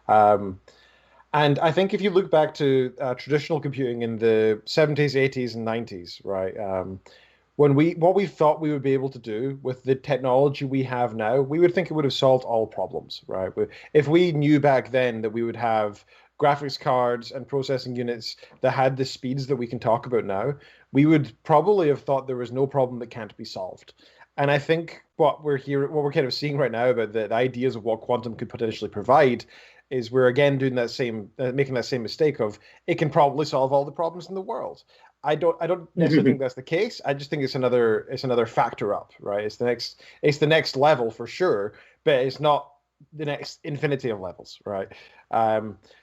And I think if you look back to traditional computing in the 70s, 80s, and 90s, right, what we thought we would be able to do with the technology we have now, we would think it would have solved all problems, right? If we knew back then that we would have graphics cards and processing units that had the speeds that we can talk about now, we would probably have thought there was no problem that can't be solved. And I think what we're kind of seeing right now about the ideas of what quantum could potentially provide is we're again doing that making that same mistake of it can probably solve all the problems in the world. I don't necessarily think that's the case. I just think it's another factor up, right? It's the next level for sure, but it's not the next infinity of levels, right?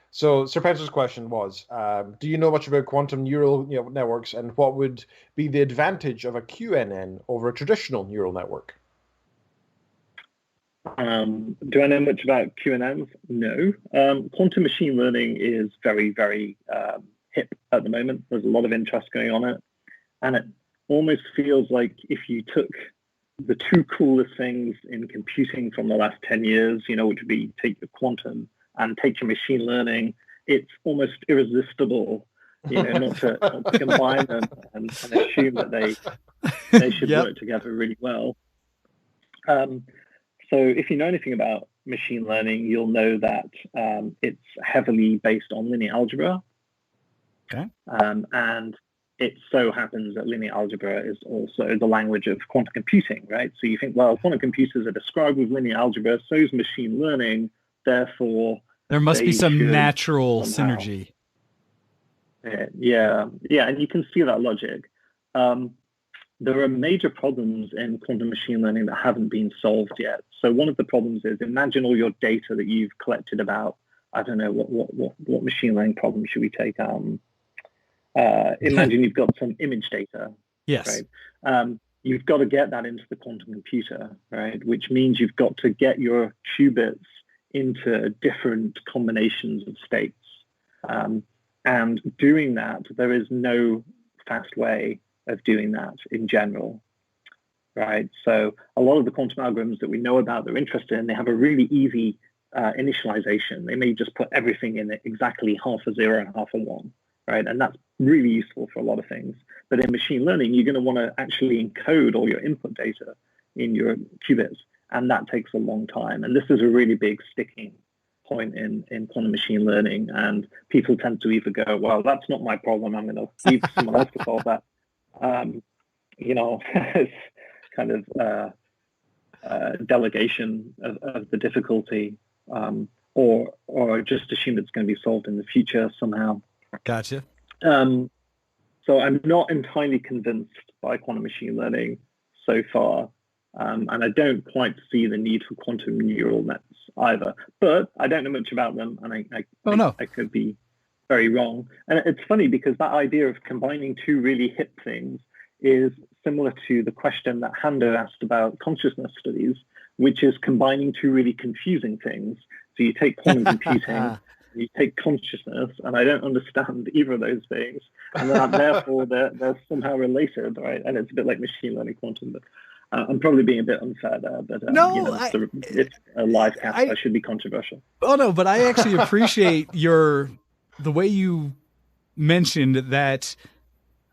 So Sir Pencer's question was, do you know much about quantum neural networks, and what would be the advantage of a QNN over a traditional neural network? Do I know much about QNNs? No. Quantum machine learning is very, very hip at the moment. There's a lot of interest going on it. And it almost feels like if you took the two coolest things in computing from the last 10 years, which would be take your quantum and take your machine learning, it's almost irresistible, not to combine them and assume that they should work together really well. So if you know anything about machine learning, you'll know that it's heavily based on linear algebra. Okay. And it so happens that linear algebra is also the language of quantum computing, right? So you think, well, quantum computers are described with linear algebra, so is machine learning, therefore there must be some natural synergy. Yeah, and you can see that logic. There are major problems in quantum machine learning that haven't been solved yet. So one of the problems is, imagine all your data that you've collected about, I don't know, what machine learning problem should we take? Imagine you've got some image data. Yes. Right? You've got to get that into the quantum computer, right? Which means you've got to get your qubits into different combinations of states. And doing that, there is no fast way of doing that in general, right? So a lot of the quantum algorithms that we know about, they're interested in, they have a really easy initialization. They may just put everything in it exactly half a zero and half a one, right? And that's really useful for a lot of things. But in machine learning, you're going to want to actually encode all your input data in your qubits, and that takes a long time. And this is a really big sticking point in quantum machine learning. And people tend to either go, well, that's not my problem, I'm going to leave someone else to solve that. It's kind of delegation of the difficulty, or just assume it's going to be solved in the future somehow. Gotcha. So I'm not entirely convinced by quantum machine learning so far. And I don't quite see the need for quantum neural nets either. But I don't know much about them, and I could be very wrong. And it's funny because that idea of combining two really hip things is similar to the question that Hando asked about consciousness studies, which is combining two really confusing things. So you take quantum computing, you take consciousness, and I don't understand either of those things. And therefore, they're somehow related, right? And it's a bit like machine learning quantum, but I'm probably being a bit unfair there, but it's a live cast. I should be controversial. Oh no, but I actually appreciate the way you mentioned that.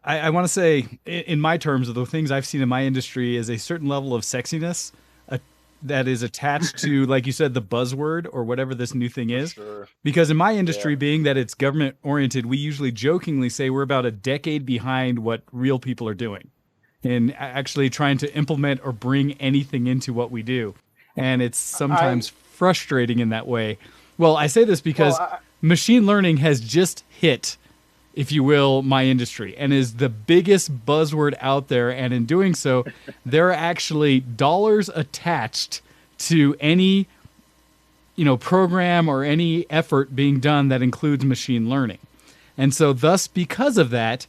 I want to say, in my terms, of the things I've seen in my industry, is a certain level of sexiness that is attached to, like you said, the buzzword or whatever this new thing is. Sure. Because in my industry, being that it's government oriented, we usually jokingly say we're about a decade behind what real people are doing in actually trying to implement or bring anything into what we do. And it's sometimes frustrating in that way. Well, I say this because machine learning has just hit, if you will, my industry, and is the biggest buzzword out there. And in doing so, there are actually dollars attached to any, program or any effort being done that includes machine learning. And so thus, because of that,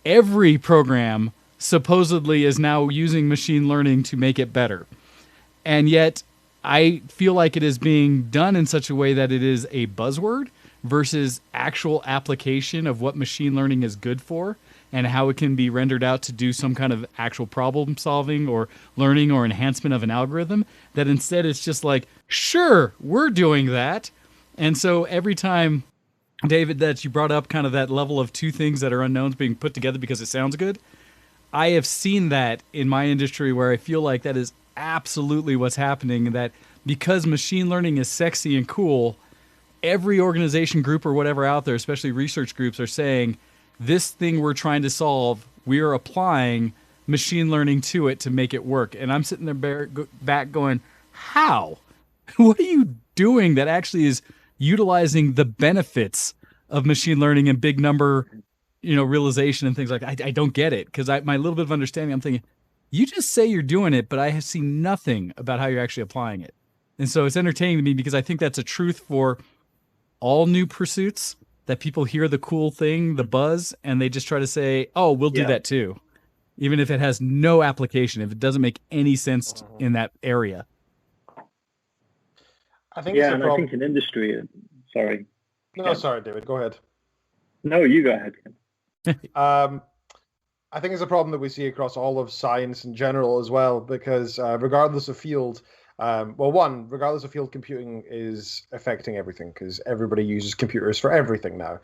every program supposedly is now using machine learning to make it better. And yet I feel like it is being done in such a way that it is a buzzword versus actual application of what machine learning is good for and how it can be rendered out to do some kind of actual problem solving or learning or enhancement of an algorithm, that instead it's just like, sure, we're doing that. And so every time, David, that you brought up kind of that level of two things that are unknowns being put together because it sounds good, I have seen that in my industry where I feel like that is absolutely what's happening, that because machine learning is sexy and cool, every organization, group, or whatever out there, especially research groups, are saying, this thing we're trying to solve, we are applying machine learning to it to make it work. And I'm sitting there back going, how? What are you doing that actually is utilizing the benefits of machine learning and big number, realization and things like that? I don't get it, because my little bit of understanding, I'm thinking, you just say you're doing it, but I have seen nothing about how you're actually applying it. And so it's entertaining to me because I think that's a truth for all new pursuits, that people hear the cool thing, the buzz, and they just try to say, oh, we'll do that too. Even if it has no application, if it doesn't make any sense in that area. I think I think in industry, sorry. No, sorry, David, go ahead. No, you go ahead, Ken. I think it's a problem that we see across all of science in general as well, because regardless of field, regardless of field, computing is affecting everything because everybody uses computers for everything now.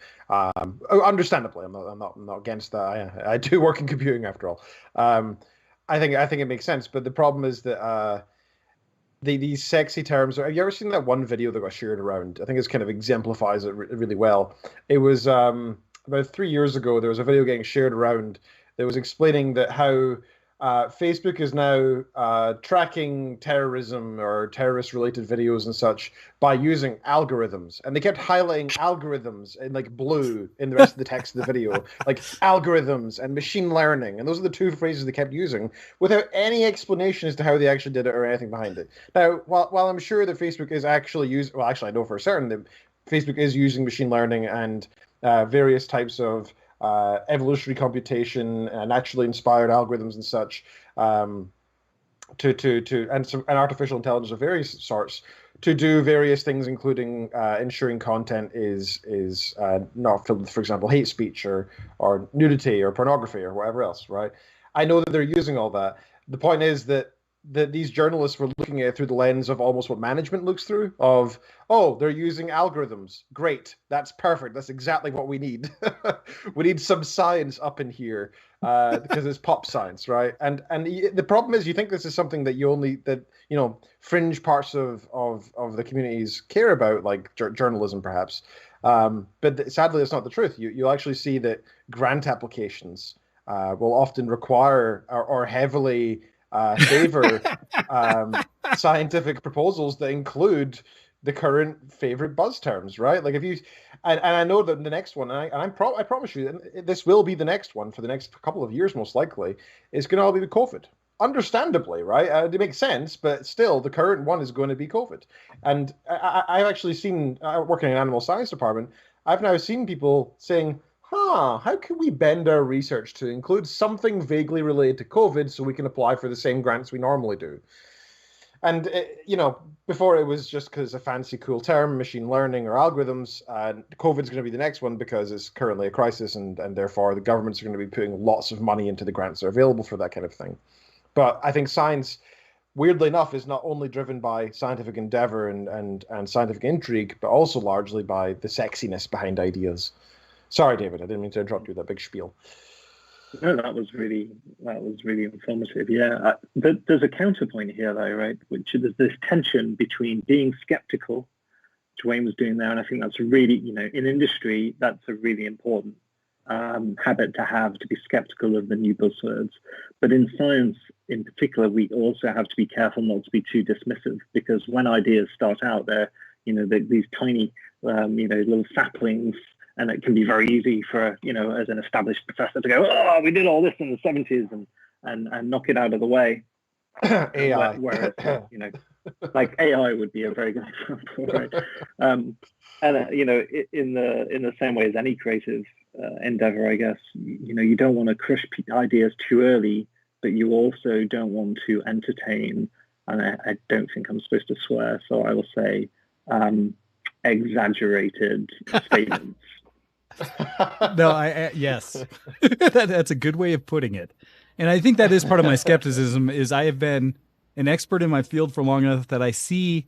Understandably, I'm not against that. I do work in computing after all. I think it makes sense, but the problem is that these sexy terms. Have you ever seen that one video that got shared around? I think it kind of exemplifies it really well. It was about 3 years ago. There was a video getting shared around that was explaining that how Facebook is now tracking terrorism or terrorist-related videos and such by using algorithms. And they kept highlighting algorithms in like blue in the rest of the text of the video, like algorithms and machine learning. And those are the two phrases they kept using without any explanation as to how they actually did it or anything behind it. Now, while I'm sure that Facebook is actually using, well, actually I know for certain that Facebook is using machine learning and various types of evolutionary computation, naturally inspired algorithms and such, and artificial intelligence of various sorts to do various things, including ensuring content is not filled with, for example, hate speech or nudity or pornography or whatever else, right? I know that they're using all that. the point is that these journalists were looking at it through the lens of almost what management looks through of, oh, they're using algorithms. Great. That's perfect. That's exactly what we need. We need some science up in here because it's pop science, right? And the problem is you think this is something that fringe parts of the communities care about, like journalism perhaps. But sadly, that's not the truth. You'll actually see that grant applications will often require or heavily favor scientific proposals that include the current favorite buzz terms, right? Like if you, and I know that the next one, I promise you, and this will be the next one for the next couple of years, most likely, is going to all be COVID. Understandably, right? It makes sense, but still, the current one is going to be COVID. And I've actually seen, working in an animal science department, I've now seen people saying, how can we bend our research to include something vaguely related to COVID so we can apply for the same grants we normally do? And, before it was just because a fancy, cool term, machine learning or algorithms, COVID's going to be the next one because it's currently a crisis and therefore the governments are going to be putting lots of money into the grants that are available for that kind of thing. But I think science, weirdly enough, is not only driven by scientific endeavor and scientific intrigue, but also largely by the sexiness behind ideas. Sorry, David, I didn't mean to interrupt you with that big spiel. No, that was really informative. Yeah, there's a counterpoint here, though, right? Which is this tension between being skeptical, which Wayne was doing there, and I think that's really, in industry, that's a really important habit to have, to be skeptical of the new buzzwords. But in science, in particular, we also have to be careful not to be too dismissive, because when ideas start out, they're, these tiny, little saplings. And it can be very easy for, as an established professor to go, oh, we did all this in the 70s and knock it out of the way. AI. Whereas, like AI would be a very good example, right? In the same way as any creative endeavor, I guess, you don't want to crush ideas too early, but you also don't want to entertain, and I don't think I'm supposed to swear, so I will say exaggerated statements. No, yes, that's a good way of putting it. And I think that is part of my skepticism is I have been an expert in my field for long enough that I see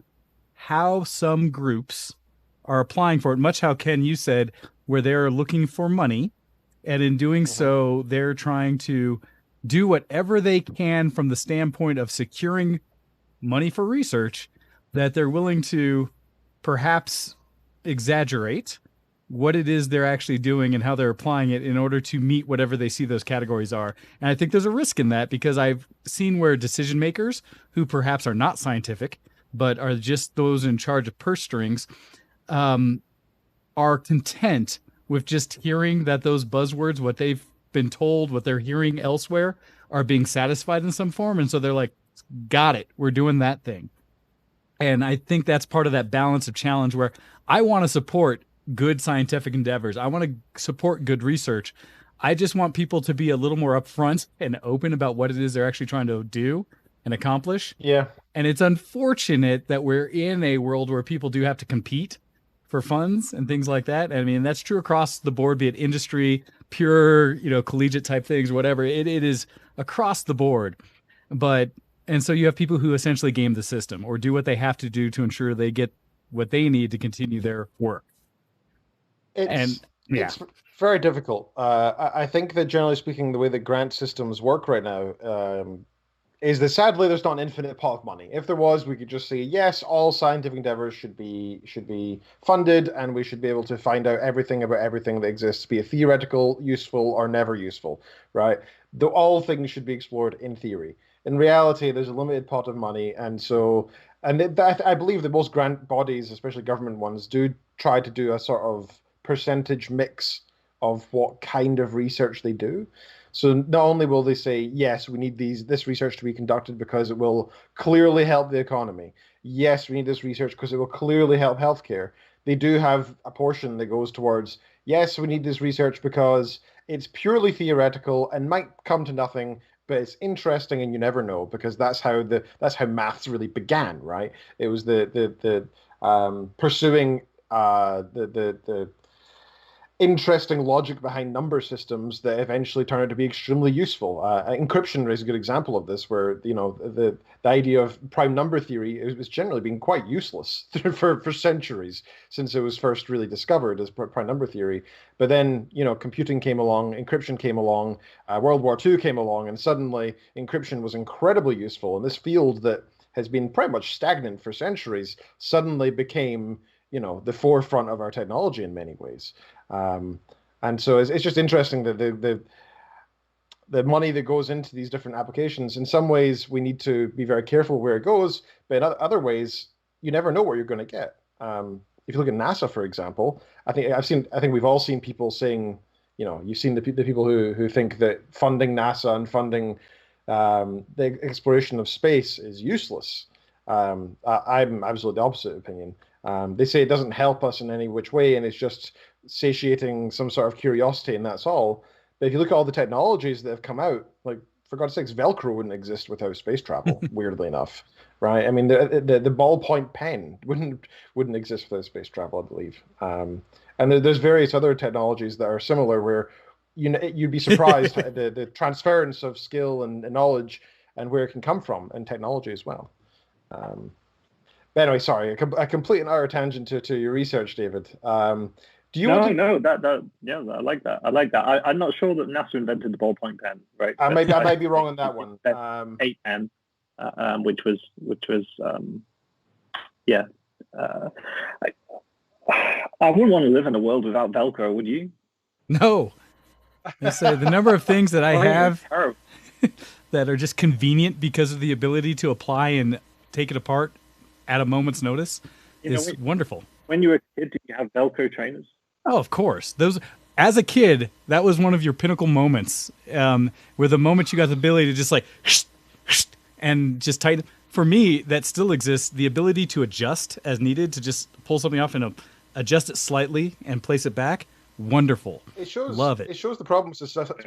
how some groups are applying for it, much how Ken, you said, where they're looking for money. And in doing so, they're trying to do whatever they can from the standpoint of securing money for research, that they're willing to perhaps exaggerate what it is they're actually doing and how they're applying it in order to meet whatever they see those categories are. And I think there's a risk in that, because I've seen where decision makers who perhaps are not scientific, but are just those in charge of purse strings, are content with just hearing that those buzzwords, what they've been told, what they're hearing elsewhere, are being satisfied in some form. And so they're like, got it, we're doing that thing. And I think that's part of that balance of challenge where I want to support good scientific endeavors. I want to support good research. I just want people to be a little more upfront and open about what it is they're actually trying to do and accomplish. Yeah. And it's unfortunate that we're in a world where people do have to compete for funds and things like that. I mean, that's true across the board, be it industry, pure, collegiate type things, whatever. It is across the board. And so you have people who essentially game the system or do what they have to do to ensure they get what they need to continue their work. It's very difficult. I think that generally speaking, the way that grant systems work right now is that sadly there's not an infinite pot of money. If there was, we could just say yes, all scientific endeavors should be funded, and we should be able to find out everything about everything that exists, be it theoretical, useful, or never useful. Right? All things should be explored in theory. In reality, there's a limited pot of money, and I believe that most grant bodies, especially government ones, do try to do a sort of percentage mix of what kind of research they do. So not only will they say, yes, we need this research to be conducted because it will clearly help the economy. Yes, we need this research because it will clearly help healthcare. They do have a portion that goes towards, yes, we need this research because it's purely theoretical and might come to nothing, but it's interesting and you never know, because that's how maths really began, right? It was the pursuing the interesting logic behind number systems that eventually turn out to be extremely useful. Encryption is a good example of this, where the idea of prime number theory is generally being quite useless for centuries since it was first really discovered as prime number theory. But then computing came along, encryption came along, World War II came along, and suddenly encryption was incredibly useful. And this field that has been pretty much stagnant for centuries suddenly became the forefront of our technology in many ways. And so it's just interesting that the money that goes into these different applications, in some ways we need to be very careful where it goes, but in other ways you never know what you're going to get. If you look at NASA, for example, I think we've all seen people saying, you've seen the people who think that funding NASA and funding the exploration of space is useless. I'm absolutely the opposite opinion. They say it doesn't help us in any which way, and it's just satiating some sort of curiosity, and that's all. But if you look at all the technologies that have come out, like, for God's sakes, Velcro wouldn't exist without space travel, weirdly enough, right? I mean, the ballpoint pen wouldn't exist without space travel, I believe. And there's various other technologies that are similar where you'd be surprised at the transference of skill and knowledge and where it can come from, and technology as well. But anyway, sorry, a complete and utter tangent to your research, David. Do you want to... No, yeah, I like that. I'm not sure that NASA invented the ballpoint pen, right? I might be wrong on that one. 8 pen, which was yeah. I wouldn't want to live in a world without Velcro, would you? No. I say the number of things that I have that are just convenient because of the ability to apply and take it apart at a moment's notice is wonderful. When you were a kid, did you have Velcro trainers? Oh, of course. Those, as a kid, that was one of your pinnacle moments, where the moment you got the ability to just like and just tighten. For me, that still exists. The ability to adjust as needed, to just pull something off and adjust it slightly and place it back. Wonderful. Love it. It shows the problem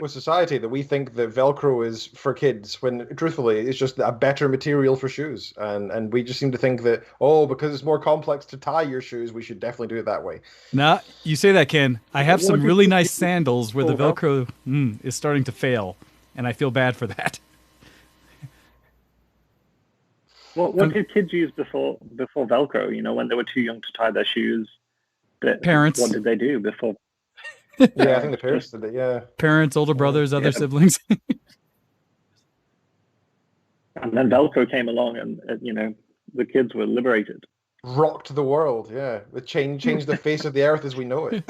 with society that we think that Velcro is for kids, when truthfully it's just a better material for shoes, and we just seem to think that, because it's more complex to tie your shoes, we should definitely do it that way. Nah, you say that, Ken. I have some really nice sandals where the Velcro is starting to fail, and I feel bad for that. What did kids use before Velcro? When they were too young to tie their shoes. Parents. What did they do before? Yeah, I think the parents did it, yeah. Parents, older brothers, other siblings. And then Velcro came along and, the kids were liberated. Rocked the world, yeah. It changed the face of the earth as we know it.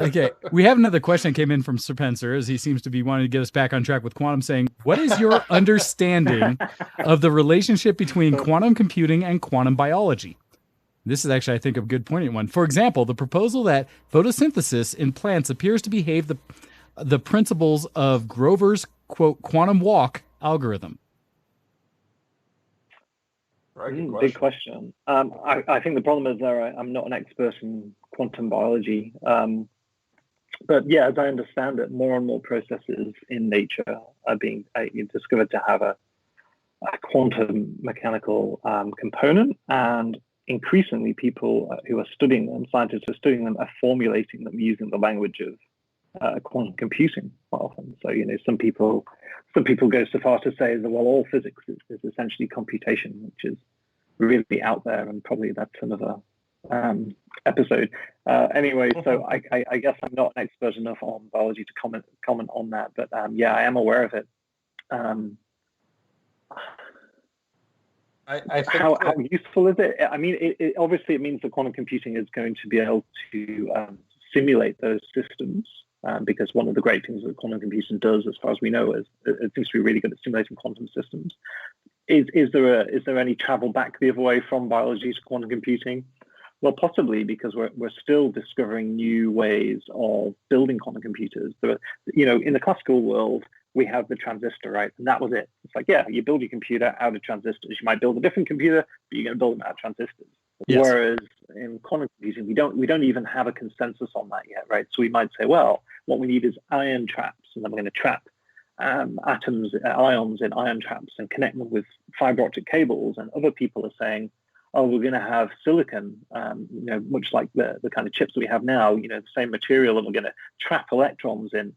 Okay, we have another question that came in from Sir Spencer, as he seems to be wanting to get us back on track with quantum, saying, what is your understanding of the relationship between quantum computing and quantum biology? This is actually, I think, a good poignant one. For example, the proposal that photosynthesis in plants appears to behave the principles of Grover's, quote, quantum walk algorithm. Big question. I think the problem is I'm not an expert in quantum biology. But yeah, as I understand it, more and more processes in nature are being discovered to have a quantum mechanical component, and increasingly people who are studying them, scientists who are studying them, are formulating them using the language of quantum computing quite often. So, some people go so far to say that, well, all physics is essentially computation, which is really out there, and probably that's another episode. Anyway, so I guess I'm not an expert enough on biology to comment on that, but yeah, I am aware of it. I think how useful is it? I mean, it obviously it means that quantum computing is going to be able to simulate those systems, because one of the great things that quantum computing does, as far as we know, is it seems to be really good at simulating quantum systems. Is there any travel back the other way from biology to quantum computing? Well, possibly, because we're still discovering new ways of building quantum computers. In the classical world, we have the transistor, right? And that was it. It's like, yeah, you build your computer out of transistors. You might build a different computer, but you're going to build them out of transistors. Yes. Whereas in quantum computing, we don't even have a consensus on that yet, right? So we might say, well, what we need is ion traps, and then we're going to trap ions in ion traps and connect them with fiber optic cables. And other people are saying, oh, we're going to have silicon, much like the kind of chips that we have now, the same material, and we're going to trap electrons in,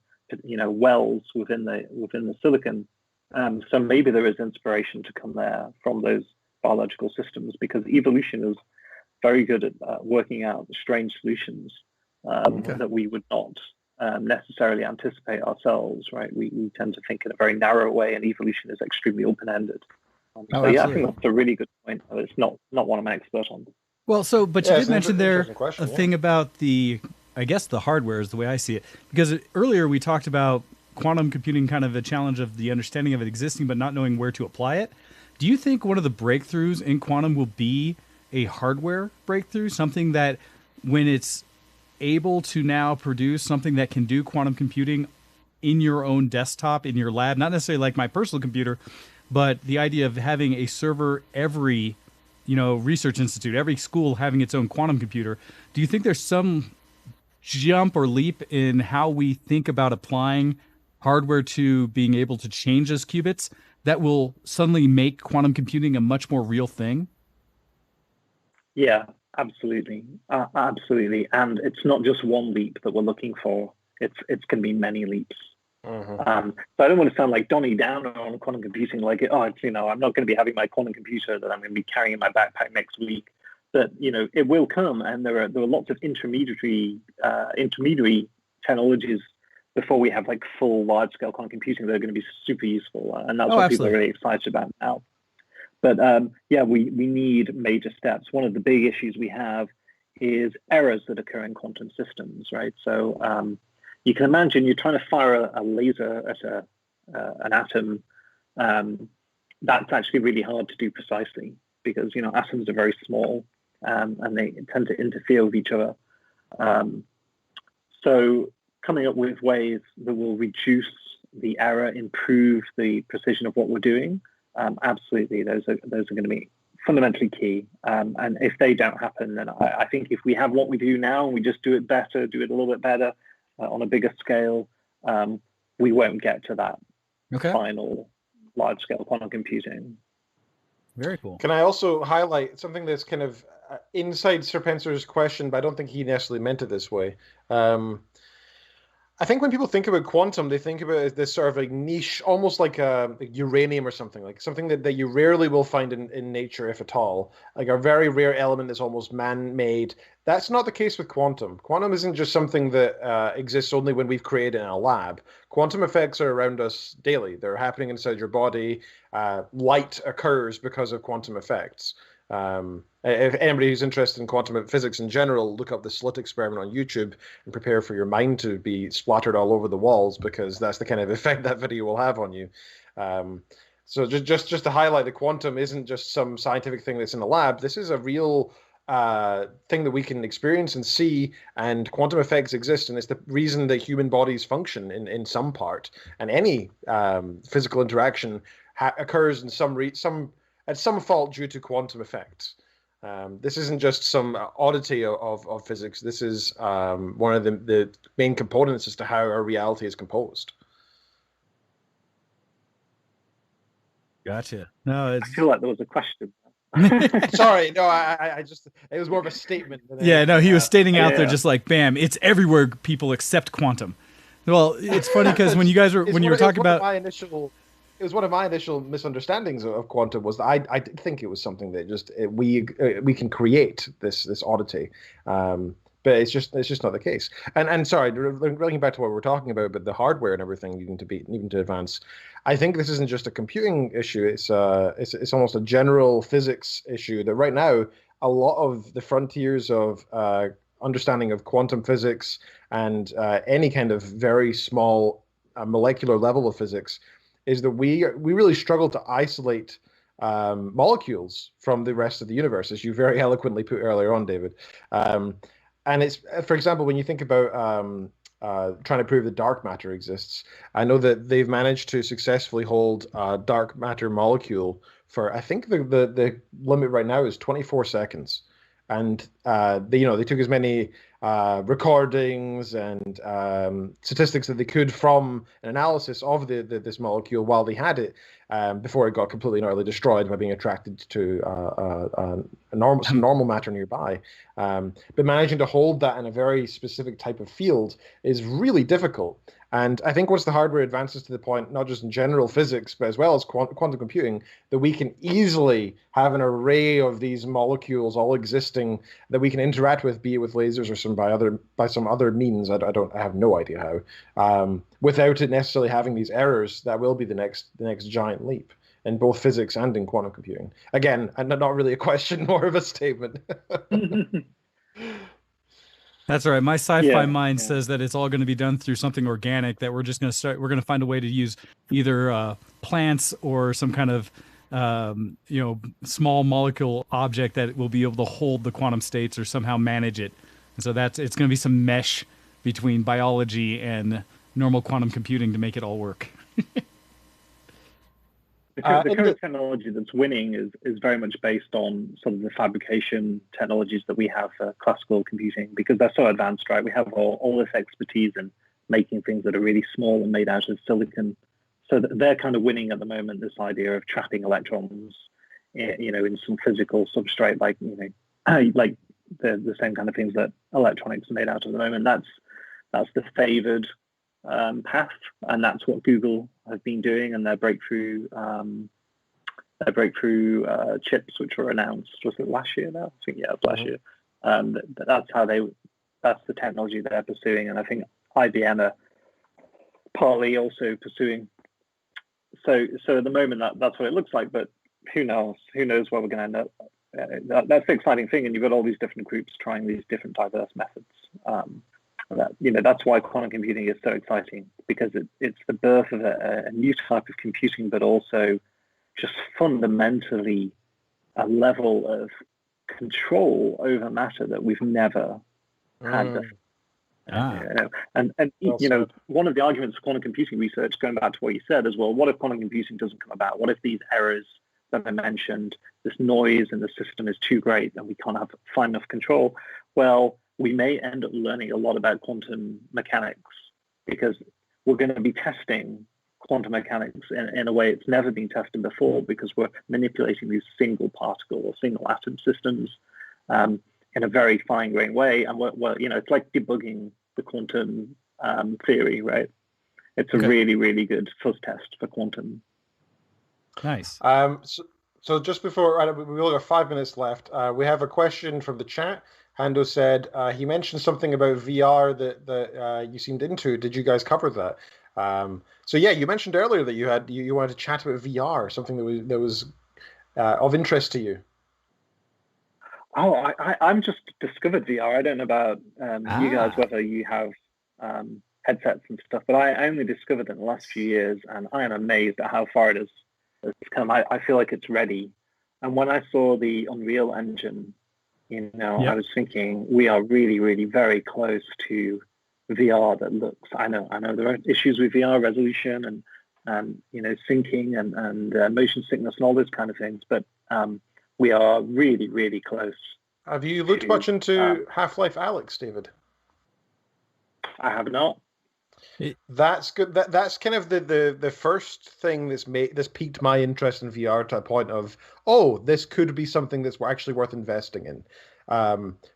wells within the silicon. So maybe there is inspiration to come there from those biological systems, because evolution is very good at working out strange solutions that we would not necessarily anticipate ourselves, right? We tend to think in a very narrow way, and evolution is extremely open-ended. So yeah, I think that's a really good point. It's not one I'm an expert on. Well, but you did mention there a thing about the hardware is the way I see it. Because earlier we talked about quantum computing, kind of a challenge of the understanding of it existing, but not knowing where to apply it. Do you think one of the breakthroughs in quantum will be a hardware breakthrough? Something that when it's able to now produce something that can do quantum computing in your own desktop, in your lab, not necessarily like my personal computer, but the idea of having a server, every, research institute, every school having its own quantum computer. Do you think there's some jump or leap in how we think about applying hardware to being able to change those qubits that will suddenly make quantum computing a much more real thing? Yeah, absolutely. Absolutely. And it's not just one leap that we're looking for. It's going to be many leaps. So I don't want to sound like Donnie Downer on quantum computing, like, I'm not going to be having my quantum computer that I'm going to be carrying in my backpack next week. But, it will come. And there are lots of intermediary technologies before we have like full large scale quantum computing that are going to be super useful. And that's what people are really excited about now. But we need major steps. One of the big issues we have is errors that occur in quantum systems, right? So you can imagine you're trying to fire a laser at an atom. That's actually really hard to do precisely, because atoms are very small and they tend to interfere with each other. So coming up with ways that will reduce the error, improve the precision of what we're doing, absolutely, those are going to be fundamentally key. And if they don't happen, then I think if we have what we do now and we just do it better, do it a little bit better on a bigger scale, we won't get to that final large-scale quantum computing. Very cool. Can I also highlight something that's kind of inside Sir Pencer's question, but I don't think he necessarily meant it this way. I think when people think about quantum, they think about it as this sort of like niche, almost like uranium or something, like something that you rarely will find in nature, if at all, like a very rare element that's almost man-made. That's not the case with quantum. Quantum isn't just something that exists only when we've created it in a lab. Quantum effects are around us daily. They're happening inside your body. Light occurs because of quantum effects. If anybody who's interested in quantum physics in general, look up the slit experiment on YouTube and prepare for your mind to be splattered all over the walls, because that's the kind of effect that video will have on you. So just to highlight that quantum isn't just some scientific thing that's in a lab. This is a real thing that we can experience and see, and quantum effects exist, and it's the reason that human bodies function in some part, and any physical interaction occurs in at some fault due to quantum effects. This isn't just some oddity of physics. This is one of the main components as to how our reality is composed. Gotcha. No, I feel like there was a question. Sorry, no, I just, it was more of a statement. He was stating out there just like, bam, it's everywhere, people except quantum. Well, it's funny because when you were talking about it was one of my initial misunderstandings of quantum, was that I did think it was something that just we can create this oddity, but it's just not the case. And sorry, running back to what we were talking about, but the hardware and everything needing to advance. I think this isn't just a computing issue. It's almost a general physics issue that right now a lot of the frontiers of understanding of quantum physics and any kind of very small molecular level of physics is that we really struggle to isolate molecules from the rest of the universe, as you very eloquently put earlier on, David. And it's, for example, when you think about trying to prove that dark matter exists, I know that they've managed to successfully hold a dark matter molecule for, I think the limit right now is 24 seconds. And they took as many recordings and statistics that they could from an analysis of this molecule while they had it, before it got completely and utterly destroyed by being attracted to some normal matter nearby. But managing to hold that in a very specific type of field is really difficult. And I think once the hardware advances to the point, not just in general physics, but as well as quantum computing, that we can easily have an array of these molecules all existing that we can interact with, be it with lasers or by some other means. I have no idea how. Without it necessarily having these errors, that will be the next giant leap in both physics and in quantum computing. Again, and not really a question, more of a statement. That's right. My sci-fi mind says that it's all going to be done through something organic, that we're going to find a way to use either plants or some kind of small molecule object that will be able to hold the quantum states or somehow manage it. And so it's going to be some mesh between biology and normal quantum computing to make it all work. The current technology that's winning is very much based on sort of the fabrication technologies that we have for classical computing, because they're so advanced, right? We have all this expertise in making things that are really small and made out of silicon. So they're kind of winning at the moment, this idea of trapping electrons, in some physical substrate, like the same kind of things that electronics are made out of at the moment. That's the favored path, and that's what Google have been doing, and their breakthrough chips, which were announced, was it last year now? I think it was last year. That's the technology they're pursuing, and I think IBM are partly also pursuing. So at the moment that's what it looks like, but who knows where we're going to end up. That's the exciting thing, and you've got all these different groups trying these different diverse methods. That's why quantum computing is so exciting, because it's the birth of a new type of computing, but also just fundamentally a level of control over matter that we've never had before. One of the arguments of quantum computing research, going back to what you said as well, what if quantum computing doesn't come about? What if these errors that I mentioned, this noise in the system is too great and we can't find enough control? Well, we may end up learning a lot about quantum mechanics, because we're going to be testing quantum mechanics in a way it's never been tested before, because we're manipulating these single particle or single atom systems in a very fine-grained way. And it's like debugging the quantum theory, right? It's a really, really good fuzz test for quantum. Nice. So just before, we only have 5 minutes left. We have a question from the chat. Hando said he mentioned something about VR that you seemed into. Did you guys cover that? So yeah, you mentioned earlier that you wanted to chat about VR, something that was of interest to you. Oh, I'm just discovered VR. I don't know about you guys, whether you have headsets and stuff, but I only discovered it in the last few years, and I am amazed at how far it has come. I feel like it's ready. And when I saw the Unreal Engine, I was thinking we are really, really very close to VR that looks. I know there are issues with VR resolution and syncing and motion sickness and all those kind of things, but we are really, really close. Have you looked much into Half-Life Alyx, David? I have not. That's good. That's kind of the first thing that's piqued my interest in VR to a point of, this could be something that's actually worth investing in.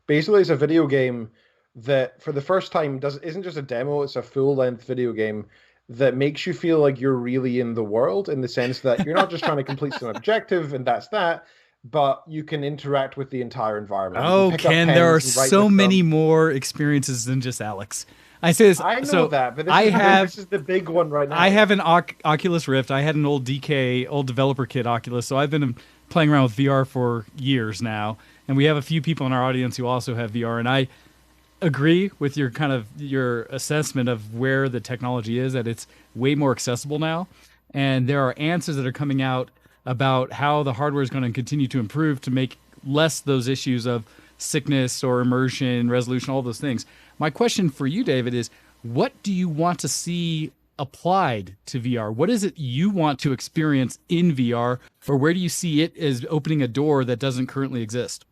Basically, it's a video game that, for the first time, isn't just a demo; it's a full-length video game that makes you feel like you're really in the world, in the sense that you're not just trying to complete some objective and that's that, but you can interact with the entire environment. Oh, Ken, there are so many more experiences than just Alyx. I say this. I know that, but this is the big one right now. I have an Oculus Rift. I had an old developer kit Oculus, so I've been playing around with VR for years now. And we have a few people in our audience who also have VR. And I agree with your assessment of where the technology is, that it's way more accessible now. And there are answers that are coming out about how the hardware is going to continue to improve to make less those issues of sickness or immersion, resolution, all those things. My question for you, David, is what do you want to see applied to VR? What is it you want to experience in VR, or where do you see it as opening a door that doesn't currently exist?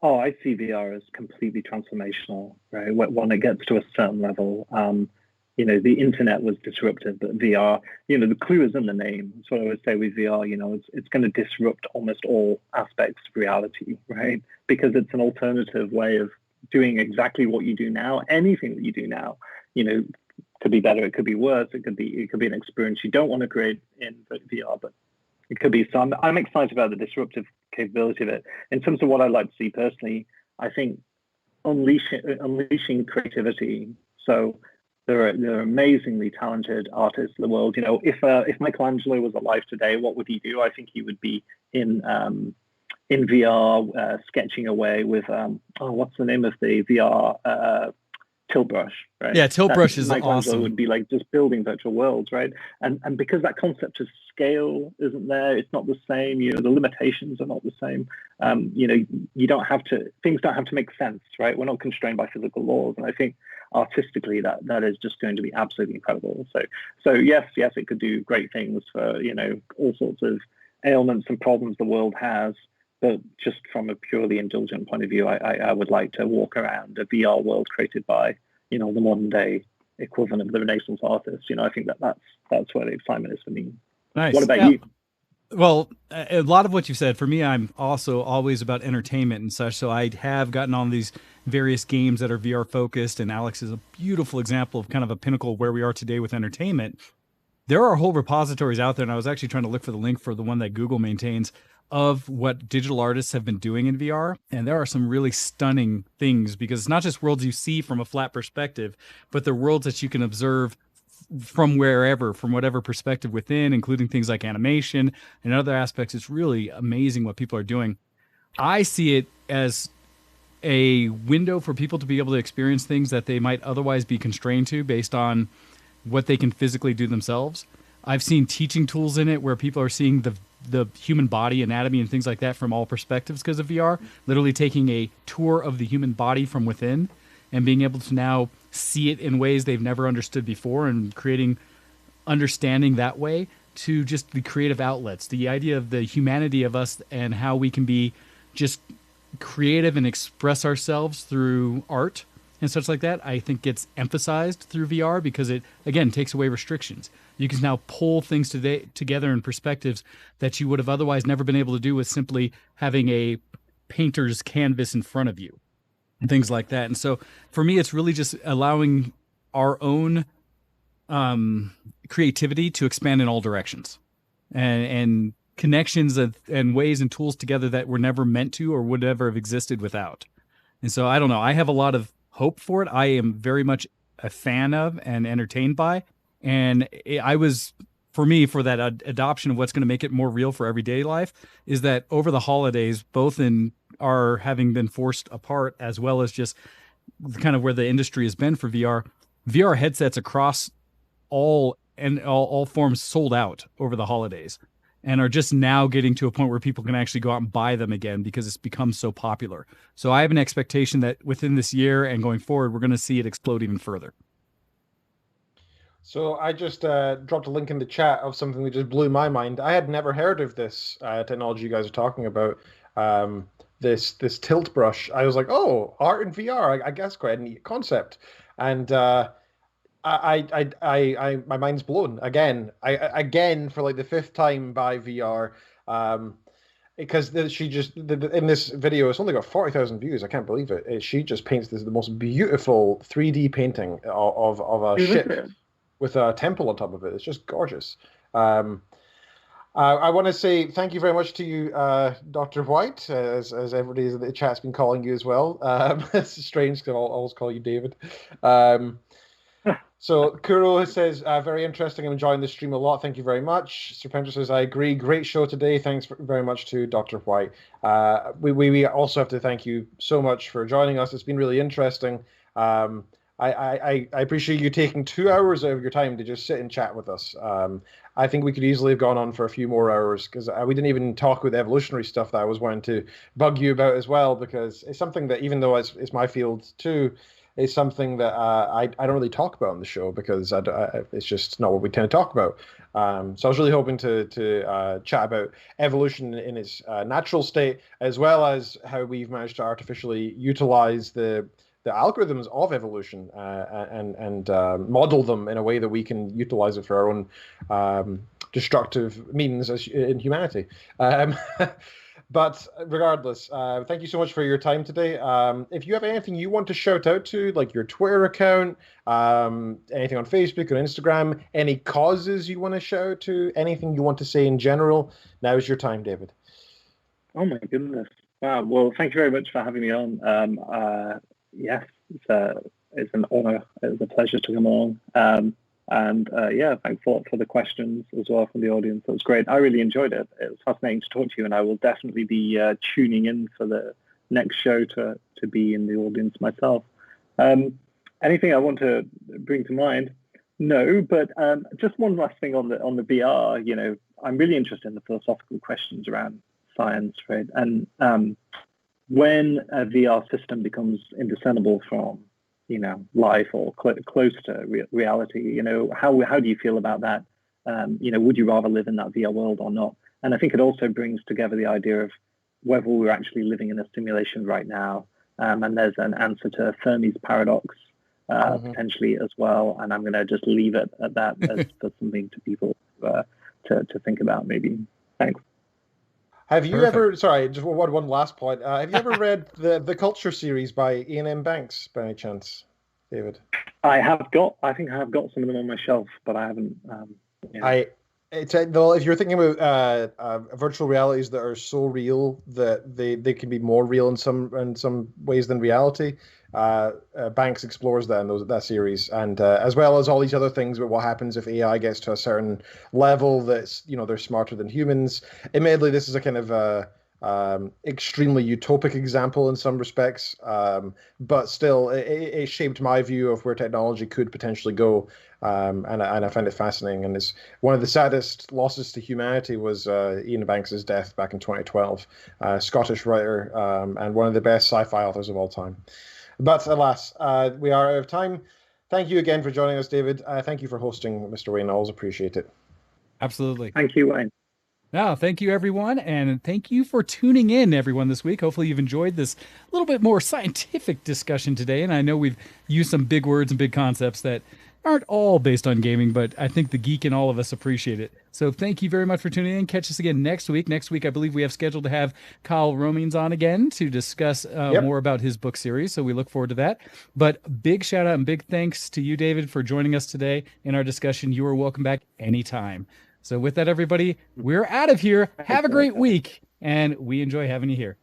Oh, I see VR as completely transformational, right? When it gets to a certain level, the internet was disruptive, but VR, the clue is in the name. That's what I would say with VR. It's going to disrupt almost all aspects of reality, right? Because it's an alternative way of doing exactly what you do now. Anything that you do now, could be better, it could be worse, it could be an experience you don't want to create in VR, but it could be. So I'm excited about the disruptive capability of it. In terms of what I'd like to see personally, I think unleashing creativity. So there are amazingly talented artists in the world. If Michelangelo was alive today, what would he do? I think he would be in VR, sketching away with what's the name of the VR Tilt Brush, right? Yeah, Tilt Brush is Michelangelo awesome. would be like just building virtual worlds, right? And because that concept of scale isn't there, it's not the same. The limitations are not the same. You don't have to. Things don't have to make sense, right? We're not constrained by physical laws, and I think artistically that is just going to be absolutely incredible. So yes, it could do great things for all sorts of ailments and problems the world has. But just from a purely indulgent point of view, I would like to walk around a VR world created by, the modern day equivalent of the Renaissance artist. I think that's where the excitement is for me. Nice. What about you? Well, a lot of what you've said, for me, I'm also always about entertainment and such. So I have gotten on these various games that are VR focused, and Alex is a beautiful example of kind of a pinnacle of where we are today with entertainment. There are whole repositories out there, and I was actually trying to look for the link for the one that Google maintains of what digital artists have been doing in VR. And there are some really stunning things, because it's not just worlds you see from a flat perspective, but they're worlds that you can observe from wherever, from whatever perspective within, including things like animation and other aspects. It's really amazing what people are doing. I see it as a window for people to be able to experience things that they might otherwise be constrained to based on what they can physically do themselves. I've seen teaching tools in it where people are seeing the human body anatomy and things like that from all perspectives because of VR, literally taking a tour of the human body from within and being able to now see it in ways they've never understood before, and creating understanding that way to just the creative outlets, the idea of the humanity of us and how we can be just creative and express ourselves through art and such like that. I think gets emphasized through VR because it, again, takes away restrictions. You can now pull things together in perspectives that you would have otherwise never been able to do with simply having a painter's canvas in front of you and things like that. And so for me, it's really just allowing our own creativity to expand in all directions and connections and ways and tools together that were never meant to or would never have existed without. And so I don't know. I have a lot of hope for it. I am very much a fan of and entertained by. And I was, for me, for that adoption of what's going to make it more real for everyday life, is that over the holidays, both in our having been forced apart, as well as just kind of where the industry has been for VR headsets across all forms sold out over the holidays, and are just now getting to a point where people can actually go out and buy them again because it's become so popular. So I have an expectation that within this year and going forward, we're going to see it explode even further. So I just dropped a link in the chat of something that just blew my mind. I had never heard of this technology you guys are talking about. This tilt brush. I was like, oh, art in VR. I guess quite a neat concept. And my mind's blown again. Again for like the fifth time by VR. Because she just in this video, it's only got 40,000 views. I can't believe it. She just paints the most beautiful 3D painting of a ship with a temple on top of it. It's just gorgeous. I want to say thank you very much to you, Dr. White, as everybody in the chat's been calling you as well. It's strange because I'll always call you David. So Kuro says, very interesting. I'm enjoying this stream a lot. Thank you very much. Serpentor says, I agree. Great show today. Thanks very much to Dr. White. We also have to thank you so much for joining us. It's been really interesting. I appreciate you taking 2 hours of your time to just sit and chat with us. I think we could easily have gone on for a few more hours because we didn't even talk about the evolutionary stuff that I was wanting to bug you about as well, because it's something that, even though it's my field too, is something that I don't really talk about on the show because it's just not what we tend to talk about. So I was really hoping to chat about evolution in its natural state, as well as how we've managed to artificially utilize the algorithms of evolution and model them in a way that we can utilize it for our own destructive means in humanity. But regardless, thank you so much for your time today. If you have anything you want to shout out to, like your Twitter account, anything on Facebook or Instagram, any causes you want to shout out to, anything you want to say in general, now is your time, David. Oh my goodness. Wow. Well, thank you very much for having me on. Yes, it's an honor. It was a pleasure to come along. And thanks for the questions as well from the audience. That was great. I really enjoyed it. It was fascinating to talk to you, and I will definitely be tuning in for the next show to be in the audience myself. Anything I want to bring to mind? No, but just one last thing on the VR. You know, I'm really interested in the philosophical questions around science, right? And when a VR system becomes indiscernible from life or close to reality, how do you feel about that? Would you rather live in that VR world or not? And I think it also brings together the idea of whether we're actually living in a simulation right now. And there's an answer to Fermi's paradox potentially as well. And I'm going to just leave it at that as for something to people to think about maybe. Thanks. Have you ever, sorry, just one last point. Have you ever read the Culture series by Ian M. Banks by any chance, David? I think I have got some of them on my shelf, but I haven't. If you're thinking about virtual realities that are so real that they can be more real in some ways than reality, Banks explores that in that series, and as well as all these other things about what happens if AI gets to a certain level that's they're smarter than humans. Admittedly, this is a kind of extremely utopic example in some respects, but still, it shaped my view of where technology could potentially go, and I find it fascinating. And it's one of the saddest losses to humanity was Ian Banks's death back in 2012. Scottish writer and one of the best sci-fi authors of all time. But alas, we are out of time. Thank you again for joining us, David. Thank you for hosting, Mr. Wayne. I always appreciate it. Absolutely. Thank you, Wayne. No, thank you, everyone. And thank you for tuning in, everyone, this week. Hopefully you've enjoyed this little bit more scientific discussion today. And I know we've used some big words and big concepts that aren't all based on gaming, but I think the geek in all of us appreciate it. So thank you very much for tuning in. Catch us again next week. Next week, I believe we have scheduled to have Kyle Romines on again to discuss more about his book series. So we look forward to that. But big shout out and big thanks to you, David, for joining us today in our discussion. You are welcome back anytime. So with that, everybody, we're out of here. Have a great week, and we enjoy having you here.